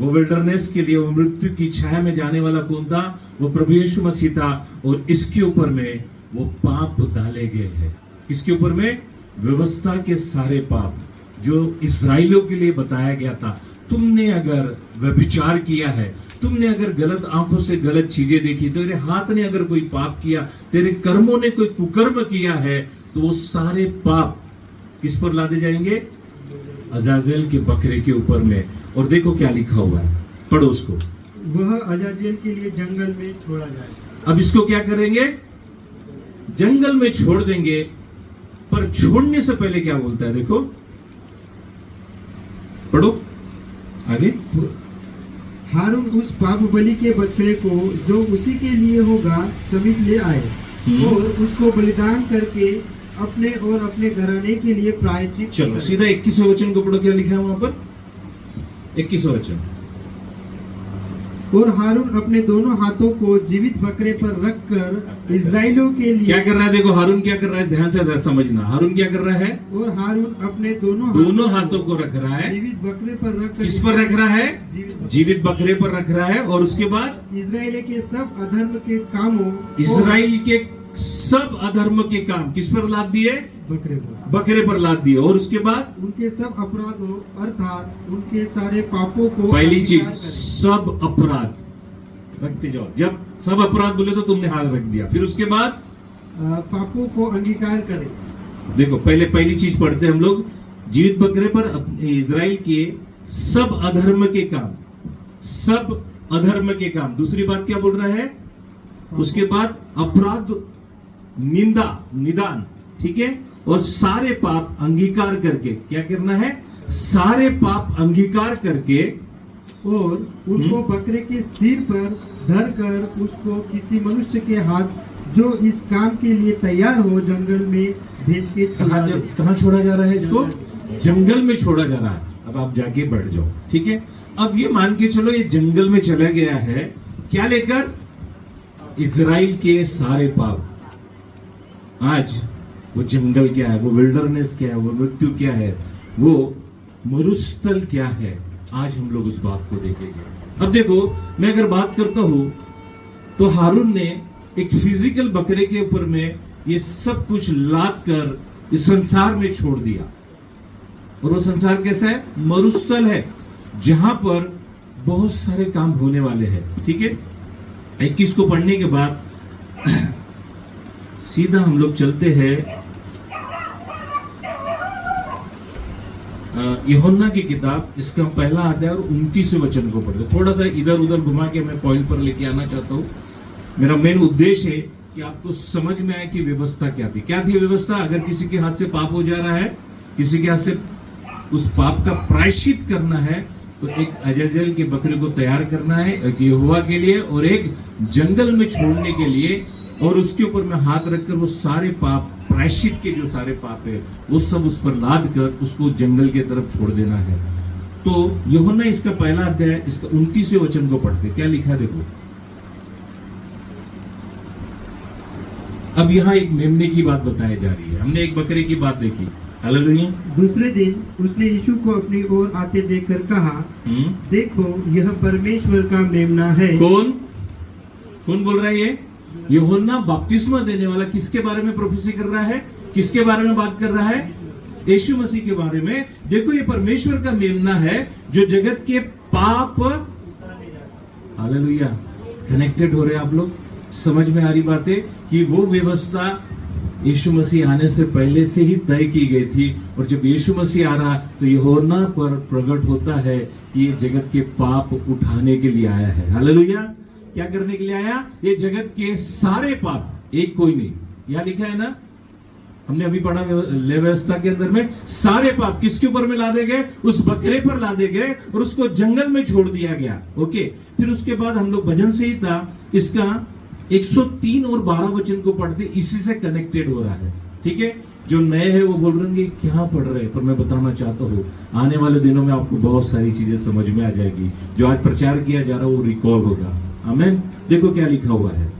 वो विल्डरनेस के लिए, वो मृत्यु की छाया में जाने वाला कौन था? वो प्रभु यीशु मसीह था। और इसके ऊपर में वो पाप डाले गए हैं। किसके ऊपर में? व्यवस्था के सारे पाप जो इस्राएलियों के लिए बताया गया था। तुमने अगर व्यभिचार किया है, तुमने अगर गलत आंखों से गलत चीजें देखी, तेरे हाथ ने अगर कोई पाप किया, तेरे कर्मों ने कोई कुकर्म किया है, तो वो सारे पाप किस पर लादे जाएंगे? अजाजेल के बकरे के ऊपर में। और देखो क्या लिखा हुआ है, पढ़ो उसको।
वह अजाजेल के लिए जंगल में छोड़ा जाए।
अब इसको क्या करेंगे? जंगल में छोड़ देंगे। पर छोड़ने से पहले क्या बोलता है? देखो, पढ़ो आगे।
हारून उस पाप बलि के बछड़े को जो उसी के लिए होगा समीप ले आए और उसको बलिदान करके अपने और अपने घराने के लिए प्रायश्चित।
चलो सीधा 21वें वचन को पढ़ो, क्या लिखा है वहां पर? 21वां वचन।
और हारून अपने दोनों हाथों को जीवित बकरे पर रखकर इस्राएलियों के लिए।
क्या कर रहा है? देखो हारून क्या कर रहा है, ध्यान से समझना। हारून क्या कर रहा है?
और हारून अपने
दोनों हाथों को रख रहा है।
जीवित बकरे पर रखकर।
किस पर रख रहा है? जीवित बकरे पर रख रहा है। और उसके बाद
इस्राएल के सब अधर्म के कामों,
इस्राएल के सब अधर्म के काम किस पर लाद दिए?
बकरे पर
लाद दिए। और उसके बाद
उनके सब अपराधों अर्थात उनके सारे पापों को।
पहली चीज, सब अपराध रखते जाओ। जब सब अपराध बोले तो तुमने हाथ रख दिया। फिर उसके बाद
पापों को अंगीकार करें।
देखो, पहली चीज पढ़ते हैं हम लोग, जीवित बकरे पर इजराइल के सब अधर्म के काम, सब अधर्म के काम। दूसरी बात क्या बोल रहा है? उसके बाद अपराध, निंदा, निदान, ठीक है। और सारे पाप अंगीकार करके क्या करना है? सारे पाप अंगीकार करके
और उसको बकरे के सिर पर धर कर उसको किसी मनुष्य के हाथ जो इस काम के लिए तैयार हो जंगल में भेज के छोड़ा।
कहाँ छोड़ा जा रहा है इसको? जंगल में छोड़ा जा रहा है। अब आप जाके बढ़ जाओ, ठीक है। अब ये मान के चलो ये जंगल में चला गया है, क्या लेकर? इजराइल के सारे पाप। आज वो जंगल क्या है, वो विल्डरनेस क्या है, वो मृत्यु क्या है, वो मरुस्थल क्या है, आज हम लोग उस बात को देखेंगे। अब देखो, मैं अगर बात करता हूं तो हारून ने एक फिजिकल बकरे के ऊपर में ये सब कुछ लाद कर इस संसार में छोड़ दिया। और वो संसार कैसा है? मरुस्थल है, जहां पर बहुत सारे काम होने वाले हैं, ठीक है। 21 को पढ़ने के बाद सीधा हम लोग चलते हैं यूहन्ना की किताब, इसका पहला अध्याय और 29वें वचन को पढ़ते। थोड़ा सा इधर उधर घुमा के मैं पॉइंट पर लेके आना चाहता हूँ। मेरा मेन उद्देश्य है कि आपको समझ में आए कि व्यवस्था क्या थी। क्या थी व्यवस्था? अगर किसी के हाथ से पाप हो जा रहा है, किसी के हाथ से उस पाप का प्रायश्चित करना है, तो एक अजाजेल के बकरे को तैयार करना है, एक यहोवा के लिए और एक जंगल में छोड़ने के लिए। और उसके ऊपर में हाथ रखकर वो सारे पाप, प्रायश्चित के जो सारे पाप है, वो सब उस पर लाद कर उसको जंगल के तरफ छोड़ देना है। तो यूहन्ना इसका पहला अध्याय, इसका 29वें वचन को पढ़ते, क्या लिखा देखो। अब यहाँ एक मेमने की बात बताई जा रही है। हमने एक बकरे की बात देखी। हालेलुया।
दूसरे दिन उसने यीशु को अपनी ओर आते देखकर कहा, देखो यह परमेश्वर का मेमना है।
कौन बोल रहा है? ये यूहन्ना बपतिस्मा देने वाला किसके बारे में प्रोफेसी कर रहा है? किसके बारे में बात कर रहा है? यीशु मसीह के बारे में। देखो ये परमेश्वर का मेमना है जो जगत के पाप, हालेलुया, कनेक्टेड हो रहे हैं आप लोग? समझ में आ रही बात है कि वो व्यवस्था यीशु मसीह आने से पहले से ही तय की गई थी, और जब यीशु मसीह आ रहा तो यूहन्ना पर प्रकट होता है कि ये जगत के पाप उठाने के लिए आया है। हालेलुया। क्या करने के लिए आया? ये जगत के सारे पाप, एक कोई नहीं। यहां लिखा है ना, हमने अभी पढ़ा व्यवस्था के अंदर में, सारे पाप किसके ऊपर में लादे गए? उस बकरे पर लादे गए और उसको जंगल में छोड़ दिया गया। ओके, फिर उसके बाद हम लोग भजन संहिता इसका 103 और 12 वचन को पढ़ते, इसी से कनेक्टेड हो रहा है। ठीक है, जो नए हैं वो बोल रहे हैं क्या पढ़ रहे हैं, पर मैं बताना चाहता हूँ आने वाले दिनों में आपको बहुत सारी चीजें समझ में आ जाएगी। जो आज प्रचार किया जा रहा है वो रिकॉल होगा। आमीन। देखो क्या लिखा हुआ है,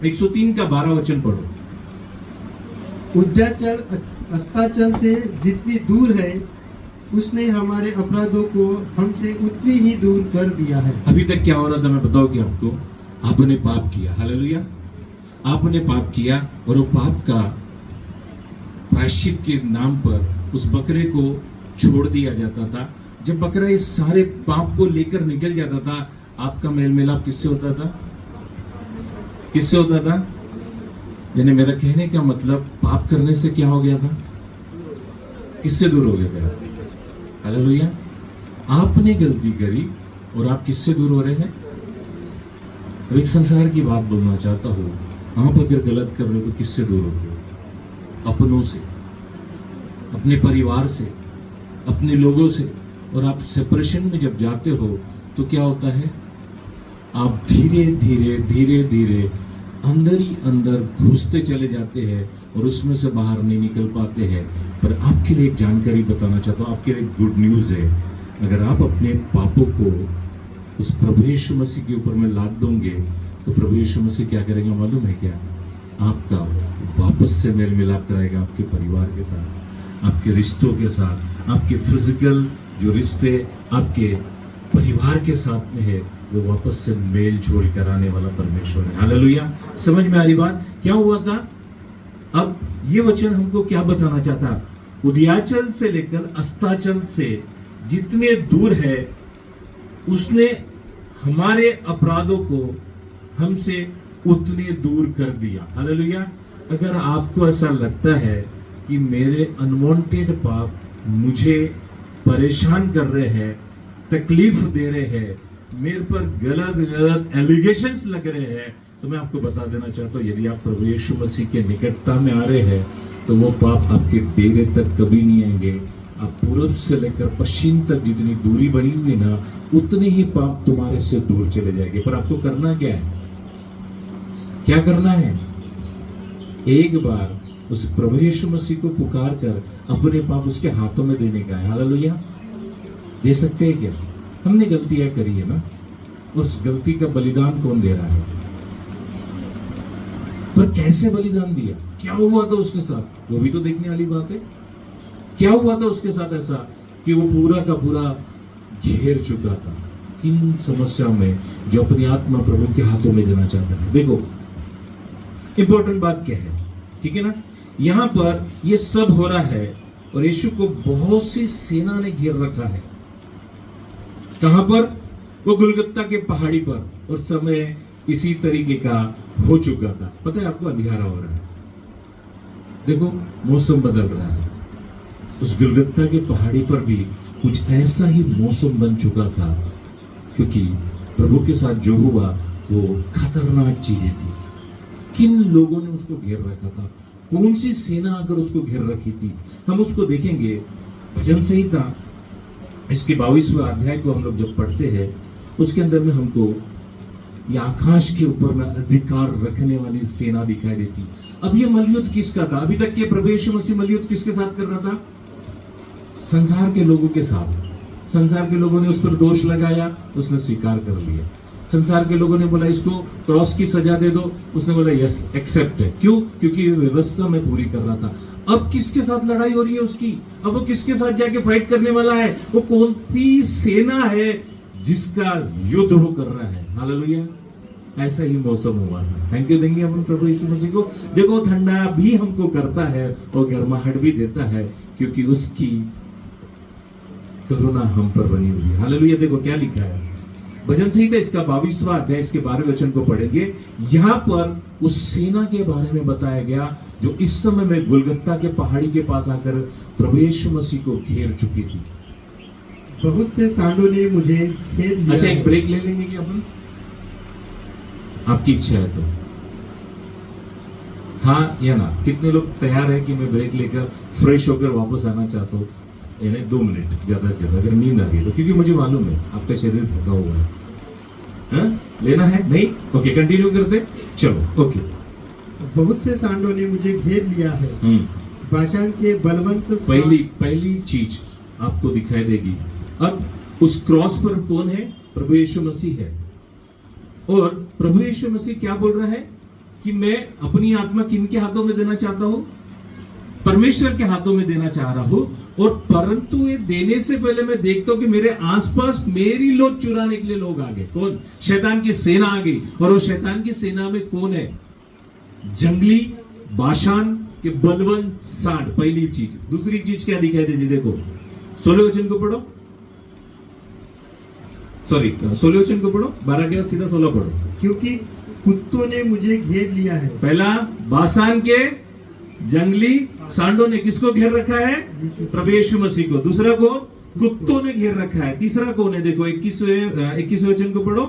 103 का 12 वचन पढ़ो।
उद्याचल अस्ताचल से जितनी दूर है, उसने हमारे अपराधों को हमसे उतनी ही दूर कर दिया है।
अभी तक क्या हो रहा था मैं बताऊं कि आपको, आपने पाप किया। हालेलुया। आपने पाप किया और वो पाप का प्रायश्चित के नाम पर उस बकरे को छोड़ दिया जाता था। जब बकरा इस सारे पाप को लेकर निकल जाता था, आपका मेल मिलाप किससे होता था? किससे होता था? यानी मेरा कहने का मतलब, पाप करने से क्या हो गया था? किससे दूर हो गए थे? हालेलुया। आपने गलती करी और आप किससे दूर हो रहे हैं? अब एक संसार की बात बोलना चाहता हूं, आप अगर गलत कर रहे हो तो किससे दूर होते हो? अपनों से, अपने परिवार से, अपने लोगों से। और आप सेपरेशन में जब जाते हो तो क्या होता है? आप धीरे धीरे धीरे धीरे अंदर ही अंदर घुसते चले जाते हैं और उसमें से बाहर नहीं निकल पाते हैं। पर आपके लिए एक जानकारी बताना चाहता हूँ, आपके लिए गुड न्यूज़ है। अगर आप अपने पापों को उस प्रभु यीशु मसीह के ऊपर में लाद दोगे तो प्रभु यीशु मसीह क्या करेंगे मालूम है क्या? आपका वापस से मेल मिलाप कराएगा आपके परिवार के साथ, आपके रिश्तों के साथ, आपके फिजिकल जो रिश्ते आपके परिवार के साथ में है, वो वापस से मेल जोल कराने वाला परमेश्वर है। हालेलुया। समझ में आ रही बात? क्या हुआ था? अब ये वचन हमको क्या बताना चाहता? उदयाचल से लेकर अस्ताचल से जितने दूर है, उसने हमारे अपराधों को हमसे उतने दूर कर दिया। हालेलुया। अगर आपको ऐसा लगता है कि मेरे अनवांटेड पाप मुझे परेशान कर रहे हैं, तकलीफ दे रहे हैं, मेरे पर गलत गलत एलिगेशंस लग रहे हैं, तो मैं आपको बता देना चाहता हूँ, यदि आप प्रभु यीशु मसीह के निकटता में आ रहे हैं तो वो पाप आपके डेरे तक कभी नहीं आएंगे। आप पूर्व से लेकर पश्चिम तक जितनी दूरी बनी हुई ना, उतने ही पाप तुम्हारे से दूर चले जाएंगे। पर आपको करना क्या है? क्या करना है? एक बार उस प्रभु यीशु मसीह को पुकार कर अपने पाप उसके हाथों में देने का है। हालेलुया। दे सकते हैं क्या? हमने गलतियां करी है ना, उस गलती का बलिदान कौन दे रहा है? पर कैसे बलिदान दिया? क्या हुआ था उसके साथ? वो भी तो देखने वाली बात है। क्या हुआ था उसके साथ ऐसा कि वो पूरा का पूरा घेर चुका था किन समस्याओं में, जो अपनी आत्मा प्रभु के हाथों में देना चाहता है। देखो इंपॉर्टेंट बात क्या है, ठीक है ना? यहां पर ये सब हो रहा है और यीशु को बहुत सी सेना ने घेर रखा है। कहां पर? वो गुलगुत्ता के पहाड़ी पर। और समय इसी तरीके का हो चुका था। पता है आपको, अंधियारा हो रहा है। देखो मौसम बदल रहा है। उस गुलगुत्ता के पहाड़ी पर भी कुछ ऐसा ही मौसम बन चुका था, क्योंकि प्रभु के साथ जो हुआ वो खतरनाक चीजें थी। किन लोगों ने उसको घेर रखा था? कौन सी सेना आकर उसको घेर रखी थी? हम उसको देखेंगे भजन संहिता इसके 22वें अध्याय को हम लोग जब पढ़ते हैं, उसके अंदर में हमको ये आकाश के ऊपर में अधिकार रखने वाली सेना दिखाई देती। अब ये मलयुद्ध किसका था? अभी तक के प्रभु यीशु मसीह मलयुद्ध किसके साथ कर रहा था? संसार के लोगों के साथ। संसार के लोगों ने उस पर दोष लगाया, उसने स्वीकार कर लिया। संसार के लोगों ने बोला इसको क्रॉस की सजा दे दो, उसने बोला यस एक्सेप्ट है। क्यों? क्योंकि व्यवस्था में पूरी कर रहा था। अब किसके साथ लड़ाई हो रही है उसकी? अब वो किसके साथ जाके फाइट करने वाला है? वो कौन सी सेना है जिसका युद्ध वो कर रहा है? हालेलुया। ऐसा ही मौसम हुआ था। थैंक यू देंगे अपन प्रभु यीशु मसीह को। देखो ठंडा भी हमको करता है और गर्माहट भी देता है, क्योंकि उसकी करुणा हम पर बनी हुई है। हालेलुया। देखो क्या लिखा है भजन संहिता इसका 22वां अध्याय इसके 12वें वचन को पढ़ेंगे। यहाँ पर उस सेना के बारे में बताया गया जो इस समय में गुलगत्ता के पहाड़ी के पास आकर प्रभु यीशु मसीह को घेर चुकी थी।
बहुत से सांडों ने मुझे घेर लिया।
अच्छा एक ब्रेक ले लेंगे क्या अपन? आपकी इच्छा है तो हाँ या ना? कितने लोग तैयार है कि मैं ब्रेक लेकर फ्रेश होकर वापस आना चाहता हूँ? यानी 2 मिनट ज्यादा से ज्यादा, अगर नींद आ रही है तो, क्योंकि मुझे मालूम है आपका शरीर थका हुआ है। हाँ? लेना है नहीं? ओके कंटिन्यू करते चलो। ओके
बहुत से सांडों ने मुझे घेर लिया है। बाशान के बलवंत
पहली चीज आपको दिखाई देगी। अब उस क्रॉस पर कौन है? प्रभु यीशु मसीह है। और प्रभु यीशु मसीह क्या बोल रहा है कि मैं अपनी आत्मा किनके हाथों में देना चाहता हूं? परमेश्वर के हाथों में देना चाह रहा हूं। और परंतु ये देने से पहले मैं देखता हूं कि मेरे आसपास मेरी लोग चुराने के लिए लोग आ गए। कौन? शैतान की सेना आ गई। और वो शैतान की सेना में कौन है? जंगली बाशान के बलवंत सांड, पहली चीज। दूसरी चीज क्या दिखाई देती? देखो 16 वचन को पढ़ो। सॉरी 16 वचन को पढ़ो। 12 के बाद सीधा 16 पढ़ो।
क्योंकि कुत्तों ने मुझे घेर लिया है।
पहला बाशान के जंगली सांडों ने किसको घेर रखा है? प्रभु यीशु मसीह को। दूसरा कौन? कुत्तों ने घेर रखा है। तीसरा कौन है? देखो 21वें वचन को पढ़ो।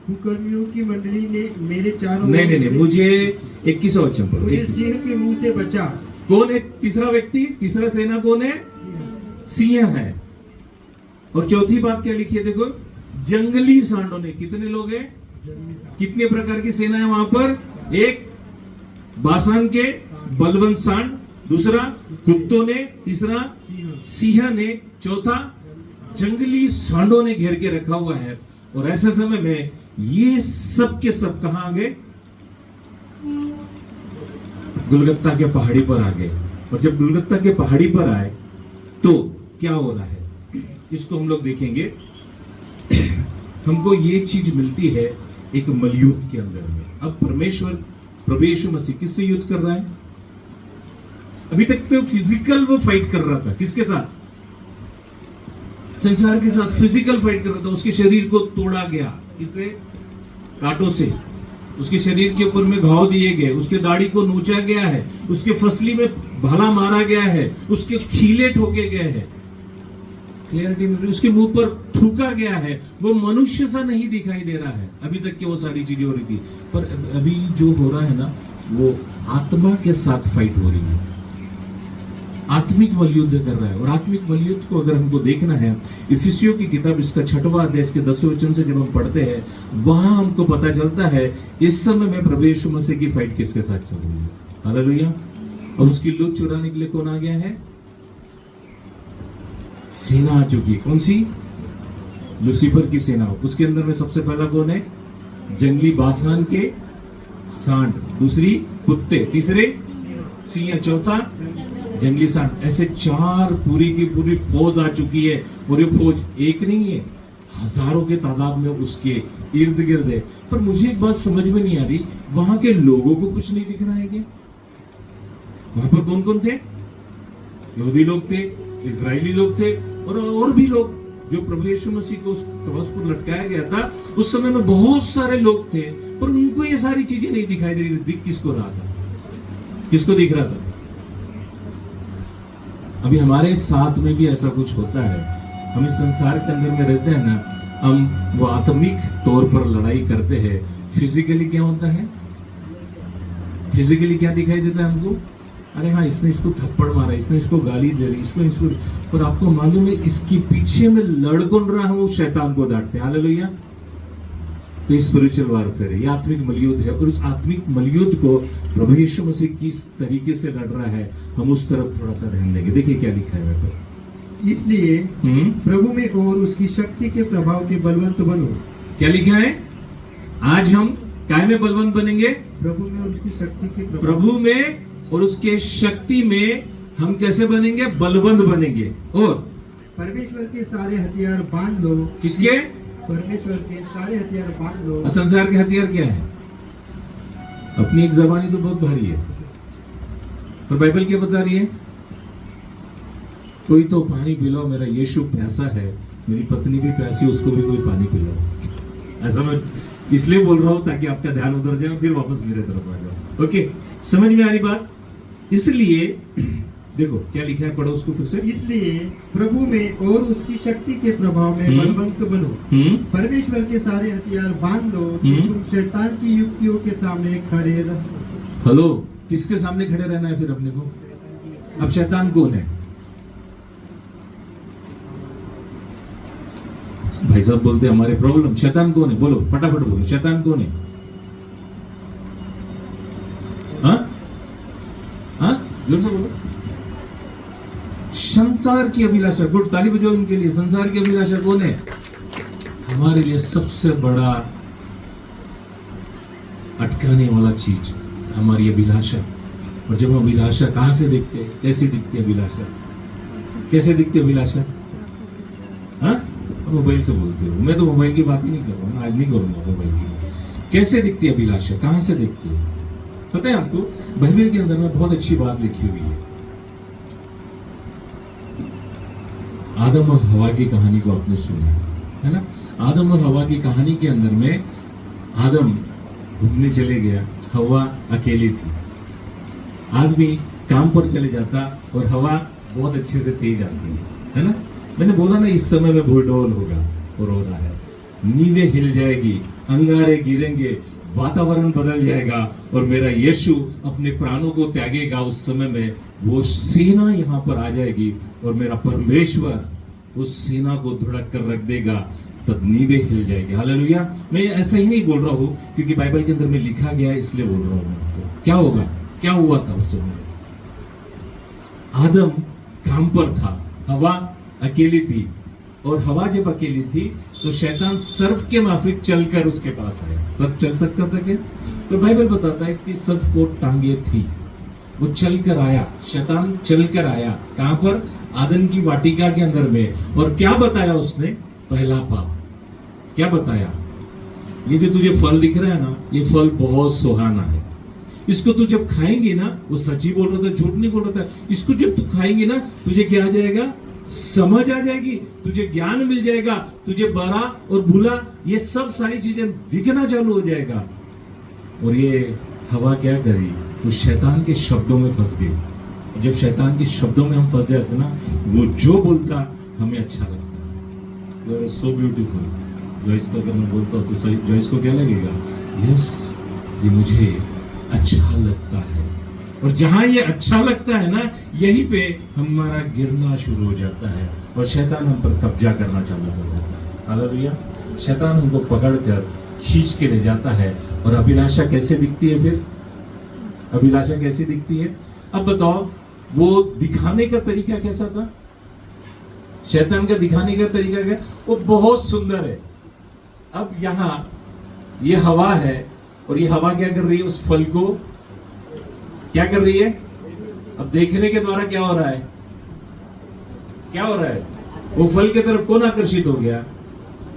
कुकर्मियों की मंडली ने मेरे चारों
नहीं मुझे 21वां वचन पढ़ो।
मुझे सिंह के मुंह से बचा।
कौन है तीसरा व्यक्ति? तीसरा सेना कौन है? सिंह है। और चौथी बात क्या लिखी है? देखो जंगली सांडों ने। कितने लोग हैं? कितने प्रकार की सेना है वहां पर? एक बाशान के बलवंत सांड, दूसरा कुत्तों ने, तीसरा सिंह ने, चौथा जंगली सांडों ने घेर के रखा हुआ है। और ऐसे समय में ये सब के सब कहां आ गए? गुलगत्ता के पहाड़ी पर आ गए। और जब गुलगत्ता के पहाड़ी पर आए तो क्या हो रहा है इसको हम लोग देखेंगे। हमको ये चीज मिलती है एक मलयुद्ध के अंदर में। अब परमेश्वर प्रभु यीशु मसीह किससे युद्ध कर रहा है? अभी तक तो फिजिकल वो फाइट कर रहा था। किसके साथ? संसार के साथ फिजिकल फाइट कर रहा था। उसके शरीर को तोड़ा गया। किससे? कांटों से। उसके शरीर के ऊपर में घाव दिए गए। उसके दाढ़ी को नोचा गया है। उसके फसली में भाला मारा गया है। उसके खीले ठोके गए हैं। क्लियरिटी मिल रही? उसके मुंह पर थूका गया है। वो मनुष्य सा नहीं दिखाई दे रहा है। अभी तक के वो सारी चीजें हो रही थी, पर अभी जो हो रहा है ना, वो आत्मा के साथ फाइट हो रही है। आत्मिक मलयुद्ध कर रहा है। और आत्मिक मलयुद्ध को अगर हमको देखना है, इफिसियों की किताब इसका 6वां अध्याय इसके 10वें वचन से जब हम पढ़ते हैं, वहां हमको पता चलता है इस समय में प्रभु यीशु मसीह की फाइट किसके साथ चल रही है। हालेलुया। और उसकी लूट चुराने के लिए कौन आ गया है? सेना आ चुकी है। कौन सी? लूसीफर की सेना। उसके अंदर में सबसे पहला कौन है? जंगली बाशान के सांड, दूसरी कुत्ते, तीसरे सिंह, चौथा जंगली सांड। ऐसे 4 पूरी की पूरी फौज आ चुकी है। और ये फौज एक नहीं है, हजारों के तादाद में उसके इर्द गिर्द है। पर मुझे एक बात समझ में नहीं आ रही, वहां के लोगों को कुछ नहीं दिख रहा है क्या? वहां पर कौन कौन थे? यहूदी लोग थे, इजरायली लोग थे, और भी लोग जो प्रभु यीशु मसीह को उस क्रॉस पर लटकाया गया था उस समय में बहुत सारे लोग थे। पर उनको ये सारी चीजें नहीं दिखाई दे रही। दिख किसको रहा था? किसको दिख रहा था? अभी हमारे साथ में भी ऐसा कुछ होता है। हम इस संसार के अंदर में रहते हैं ना, हम वो आत्मिक तौर पर लड़ाई करते हैं। फिजिकली क्या होता है? फिजिकली क्या दिखाई देता है हमको? अरे हाँ, इसने इसको थप्पड़ मारा, इसने इसको गाली दे रही, इसको। पर आपको मालूम है इसके पीछे में लड़ कौन रहा है? वो शैतान को डांटते। हालेलुया। तो ये स्पिरिचुअल वारफेयर है, ये आत्मिक मलयुद्ध है। और उस आत्मिक मलयुद्ध को प्रभु यीशु मसीह किस तरीके से लड़ रहा है, हम उस तरफ थोड़ा सा ध्यान देंगे। देखिए क्या लिखा है वहां पर।
इसलिए प्रभु में और उसकी शक्ति के प्रभाव से बलवंत बनो। क्या
लिखा है? आज हम काय में बलवंत बनेंगे?
प्रभु में और उसकी शक्ति के
प्रभु में और उसके शक्ति में हम कैसे बनेंगे? बलवंत बनेंगे। और
परमेश्वर के सारे हथियार बांध लो।
किसके?
परमेश्वर के सारे हथियार बांध लो।
और संसार के हथियार क्या है? अपनी एक जबानी तो बहुत भारी है, पर बाइबल क्या बता रही है? कोई तो पानी पिलाओ, मेरा यीशु प्यासा है, मेरी पत्नी भी प्यासी, उसको भी कोई पानी पिलाओ। ऐसा मैं इसलिए बोल रहा हूं ताकि आपका ध्यान उधर जाए, फिर वापस मेरे तरफ आ जाओ। ओके, समझ में आ रही बात? इसलिए देखो क्या लिखा है, पढ़ो उसको फिर से।
इसलिए प्रभु में और उसकी शक्ति के प्रभाव में बलवंत बनो। परमेश्वर के सारे हथियार बांध लो कि तुम शैतान की युक्तियों के सामने खड़े रह सको।
हेलो, किसके सामने खड़े रहना है फिर अपने को? अब शैतान कौन है? भाई साहब बोलते हमारे प्रॉब्लम, शैतान कौन है? बोलो फटाफट बोलो, शैतान कौन है? हाँ हाँ, जोर से बोलो। संसार की अभिलाषा। गुड, ताली बजाओ इनके लिए। संसार की अभिलाषा कौन है? हमारे लिए सबसे बड़ा अटकाने वाला चीज हमारी अभिलाषा। और जब हम अभिलाषा कहां से देखते हैं? कैसे दिखती है अभिलाषा? कैसे दिखती है अभिलाषा? हाँ, मोबाइल से बोलते हो। मैं तो मोबाइल की बात ही नहीं कर रहा हूँ, आज नहीं करूंगा मोबाइल की। कैसे दिखती है अभिलाषा? कहां से दिखती है? पता है आपको, बाइबल के अंदर में बहुत अच्छी बात लिखी हुई है। आदम और हवा की कहानी को आपने सुना है ना? आदम और हवा की कहानी के अंदर में आदम घूमने चले गया, हवा अकेली थी। आदमी काम पर चले जाता और हवा बहुत अच्छे से तेज आती है ना? मैंने बोला ना, इस समय में भूडोल होगा और हो रहा है। नींदें हिल जाएगी, अंगारे गिरेंगे, वातावरण बदल जाएगा और मेरा यीशु अपने प्राणों को त्यागेगा। उस समय में वो सेना यहाँ पर आ जाएगी और मेरा परमेश्वर उस सेना को धुड़क कर रख देगा, तब नींवें हिल जाएगी। हालेलुया। मैं ऐसा ही नहीं बोल रहा हूँ क्योंकि बाइबल के अंदर में लिखा गया है, इसलिए बोल रहा हूँ आपको। क्या होगा? क्या हुआ था उस समय? आदम काम पर था, हवा अकेली थी, और हवा जब अकेली थी तो शैतान सर्फ के माफिक चलकर उसके पास आया। सर्फ चल सकता था क्या? तो बाइबल बताता है कि सर्फ को टांगे थी, वो चलकर आया, शैतान चलकर आया। कहां पर? आदम की वाटिका के अंदर में। और क्या बताया उसने? पहला पाप। क्या बताया? ये जो तुझे फल दिख रहा है ना, ये फल बहुत सुहाना है, इसको तू जब खाएंगे ना, वो सच्ची बोल रहा था, झूठ नहीं बोल रहा था, इसको जब तू खाएंगे ना, तुझे क्या आ जाएगा? समझ आ जाएगी, तुझे ज्ञान मिल जाएगा, तुझे बड़ा और भूला ये सब सारी चीजें दिखना चालू हो जाएगा। और ये हवा क्या करी? वो शैतान के शब्दों में फंस गई। जब शैतान के शब्दों में हम फंस जाते ना, वो जो बोलता हमें अच्छा लगता। You are so beautiful. Joyce को अगर मैं बोलता हूँ तो सही, जॉइस को क्या लगेगा? यस, ये मुझे अच्छा लगता है। और जहां ये अच्छा लगता है ना, यहीं पे हमारा गिरना शुरू हो जाता है और शैतान हम पर कब्जा करना चालू कर देता है। हालेलुया। शैतान हमको पकड़कर खींच के ले जाता है। और अभिलाषा कैसे दिखती है फिर? अभिलाषा कैसी दिखती है? अब बताओ, वो दिखाने का तरीका कैसा था? शैतान का दिखाने का तरीका क्या? वो बहुत सुंदर है। अब यहां ये हवा है और ये हवा क्या कर रही है? उस फल को क्या कर रही है? अब देखने के द्वारा क्या हो रहा है? क्या हो रहा है? वो फल की तरफ कौन आकर्षित हो गया?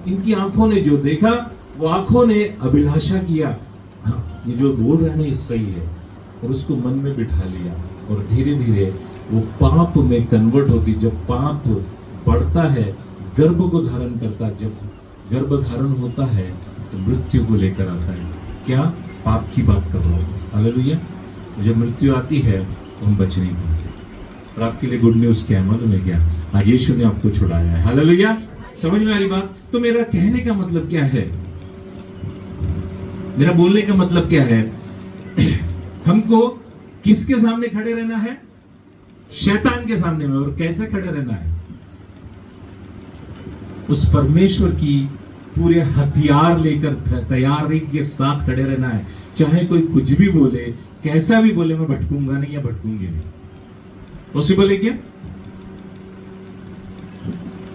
इनकी आंखों ने जो देखा, वो आंखों ने अभिलाषा किया, हाँ, ये जो बोल रहे हैं ना ये सही है, और उसको मन में बिठा लिया। और धीरे धीरे वो पाप में कन्वर्ट होती। जब पाप बढ़ता है, गर्भ को धारण करता, जब गर्भ धारण होता है तो मृत्यु को लेकर आता है। क्या? पाप की बात कर रहा हूँ। हालेलुया। जब मृत्यु आती है तो हम बच नहीं पाते। और आपके लिए गुड न्यूज क्या है मालूम है क्या? आज यीशु ने आपको छुड़ाया है। हालेलुया। समझ में आ रही बात? तो मेरा कहने का मतलब क्या है? मेरा बोलने का मतलब क्या है? हमको किसके सामने खड़े रहना है? शैतान के सामने में। और कैसे खड़े रहना है? उस परमेश्वर की पूरे हथियार लेकर तैयारी के साथ खड़े रहना है। चाहे कोई कुछ भी बोले, कैसा भी बोले, मैं भटकूंगा नहीं या भटकूंगी नहीं। पॉसिबल है क्या?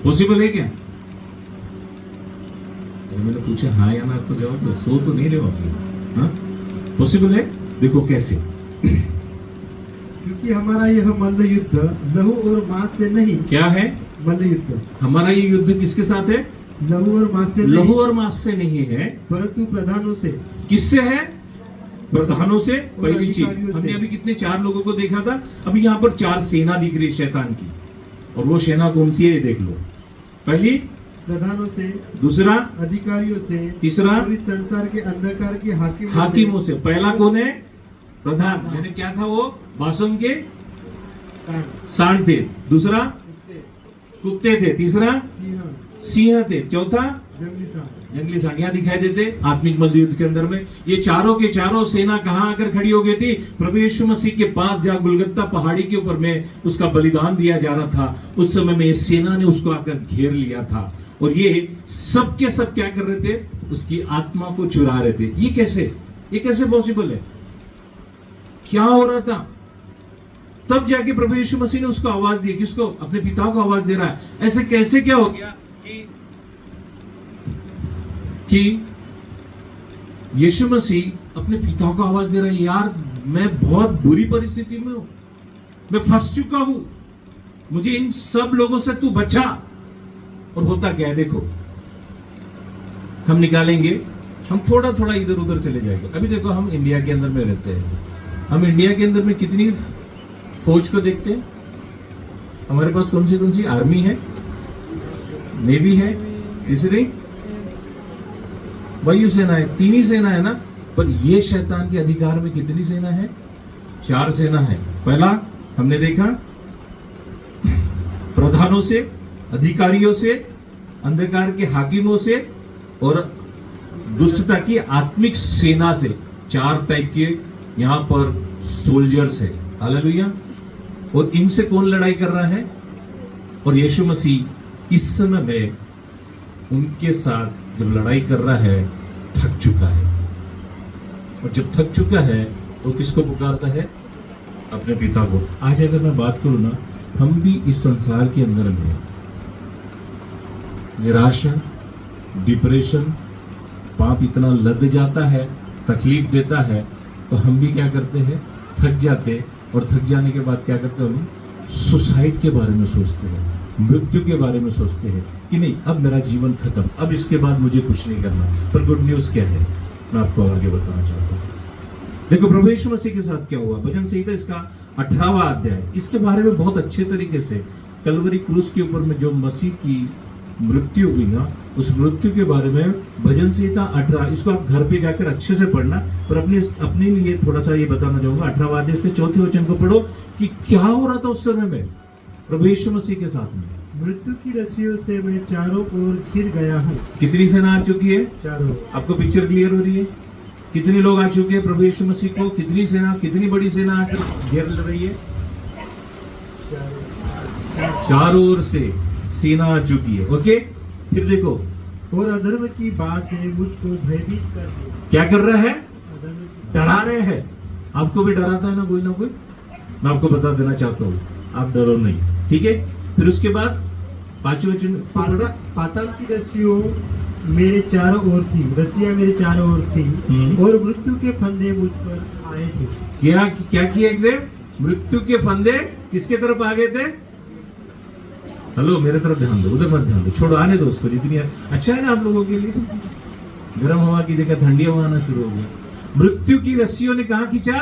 पॉसिबल है क्या? मैंने पूछा हाँ या ना तो जवाब दो। सो तो नहीं रहे आप? हाँ, पॉसिबल है। देखो कैसे?
क्योंकि हमारा यह मल्ल युद्ध लहू और मांस से नहीं।
क्या है?
मल्ल युद्ध।
हमारा ये युद्ध किसके साथ है?
लहू और मांस से
लहू
नहीं,
और मांस से नहीं है,
परंतु प्रधानों से।
किससे है? प्रधानों से। पहली चीज
अधिकारियों से।
हमने अभी कितने 4 लोगों को देखा था, अभी यहाँ पर 4 सेना दिख रही है शैतान की, और वो सेना कौन सी है ये देख लो। पहली,
प्रधानों से,
दूसरा,
अधिकारियों से,
तीसरा,
और इस संसार के अंधकार के
हाकिमों से। पहला कौन है? प्रधान, यानी क्या था वो? बासों के सांड थे। दूसरा, कुत्ते थे। तीसरा, सिंह थे। चौथा, जंगली सांड। यहाँ दिखाई देते आत्मिक मल्लयुद्ध के अंदर में ये चारों के चारों सेना कहाँ आकर खड़ी हो गई थी? प्रभु यीशु मसीह के पास, जहाँ गुलगत्ता पहाड़ी के ऊपर में उसका बलिदान दिया जा रहा था, उस समय में सेना ने उसको आकर घेर लिया था, और ये सब के सब क्या कर रहे थे? उसकी आत्मा को चुरा रहे थे। ये कैसे पॉसिबल है? क्या हो रहा था? तब जाके प्रभु यीशु मसीह ने उसको आवाज दी। किसको? अपने पिता को आवाज दे रहा है। ऐसे कैसे क्या हो गया कि यीशु मसीह अपने पिता को आवाज दे रहा है, यार मैं बहुत बुरी परिस्थिति में हूं, मैं फंस चुका हूं, मुझे इन सब लोगों से तू बचा। और होता क्या है देखो, हम निकालेंगे, हम थोड़ा थोड़ा इधर उधर चले जाएंगे। अभी देखो, हम इंडिया के अंदर में रहते हैं, हम इंडिया के अंदर में कितनी फौज को देखते हैं? हमारे पास कौन सी आर्मी है, नेवी है, तीसरी वायुसेना है, 3 ही सेना है ना। पर ये शैतान के अधिकार में कितनी सेना है? 4 सेना है। पहला हमने देखा प्रधानों से, अधिकारियों से, अंधकार के हाकिमों से, और दुष्टता की आत्मिक सेना से। 4 टाइप के यहां पर सोल्जर्स है। हालेलुया। और इनसे कौन लड़ाई कर रहा है? और यीशु मसीह इस समय में उनके साथ जब लड़ाई कर रहा है, थक चुका है। और जब थक चुका है तो किसको पुकारता है? अपने पिता को। आज अगर मैं बात करूं ना, हम भी इस संसार के अंदर में निराशा, डिप्रेशन, पाप इतना लद जाता है, तकलीफ देता है, तो हम भी क्या करते हैं? थक जाते। और थक जाने के बाद क्या करते हैं? हम सुसाइड के बारे में सोचते हैं, मृत्यु के बारे में सोचते हैं कि नहीं, अब मेरा जीवन खत्म, अब इसके बाद मुझे कुछ नहीं करना। पर गुड न्यूज़ क्या है, मैं आपको आगे बताना चाहता हूँ। देखो प्रभु यीशु मसीह के साथ क्या हुआ। भजन संहिता इसका 18वां अध्याय, इसके बारे में बहुत अच्छे तरीके से कलवरी क्रूस के ऊपर में जो मसीह की मृत्यु हुई ना, उस मृत्यु के बारे में भजन संहिता 18, इसको आप घर पे जाकर अच्छे से पढ़ना। पर अपने लिए थोड़ा सा ये बताना चाहूंगा। 18वां अध्याय इसके 4थे वचन को पढ़ो कि क्या हो रहा था उस समय में प्रभु यीशु मसीह के साथ में।
मृत्यु की रस्सियों से मैं चारों ओर घिर गया हूँ।
कितनी सेना आ चुकी है?
चारों।
आपको पिक्चर क्लियर हो रही है? कितने लोग आ चुके हैं प्रभु यीशु मसीह को? कितनी सेना, कितनी बड़ी सेना आकर घेर रही है? चारों ओर से सेना आ चुकी है। ओके, फिर देखो,
और अधर्म की बाढ़ से मुझको भयभीत कर दिया।
क्या कर रहा है?
अधर्म की
डरा रहे हैं। आपको भी डराता है ना कोई। मैं आपको बता देना चाहता हूँ, आप डरो नहीं, ठीक है। फिर उसके बाद 5वें वचन,
पाताल की रस्सियों मेरे चारों ओर थी, रस्सियां मेरे चारों ओर थी, और मृत्यु के फंदे मुझ पर आए थे।
क्या किया एकदम? मृत्यु के फंदे किसके तरफ आ गए थे? हेलो, मेरे तरफ ध्यान दो, उधर मत ध्यान दो, छोड़ो, आने दो उसको। जितनी अच्छा है ना आप लोगों के लिए, गर्म हवा की जगह ठंडी हवा आना शुरू हो गई। मृत्यु की रस्सियों ने कहां खींचा?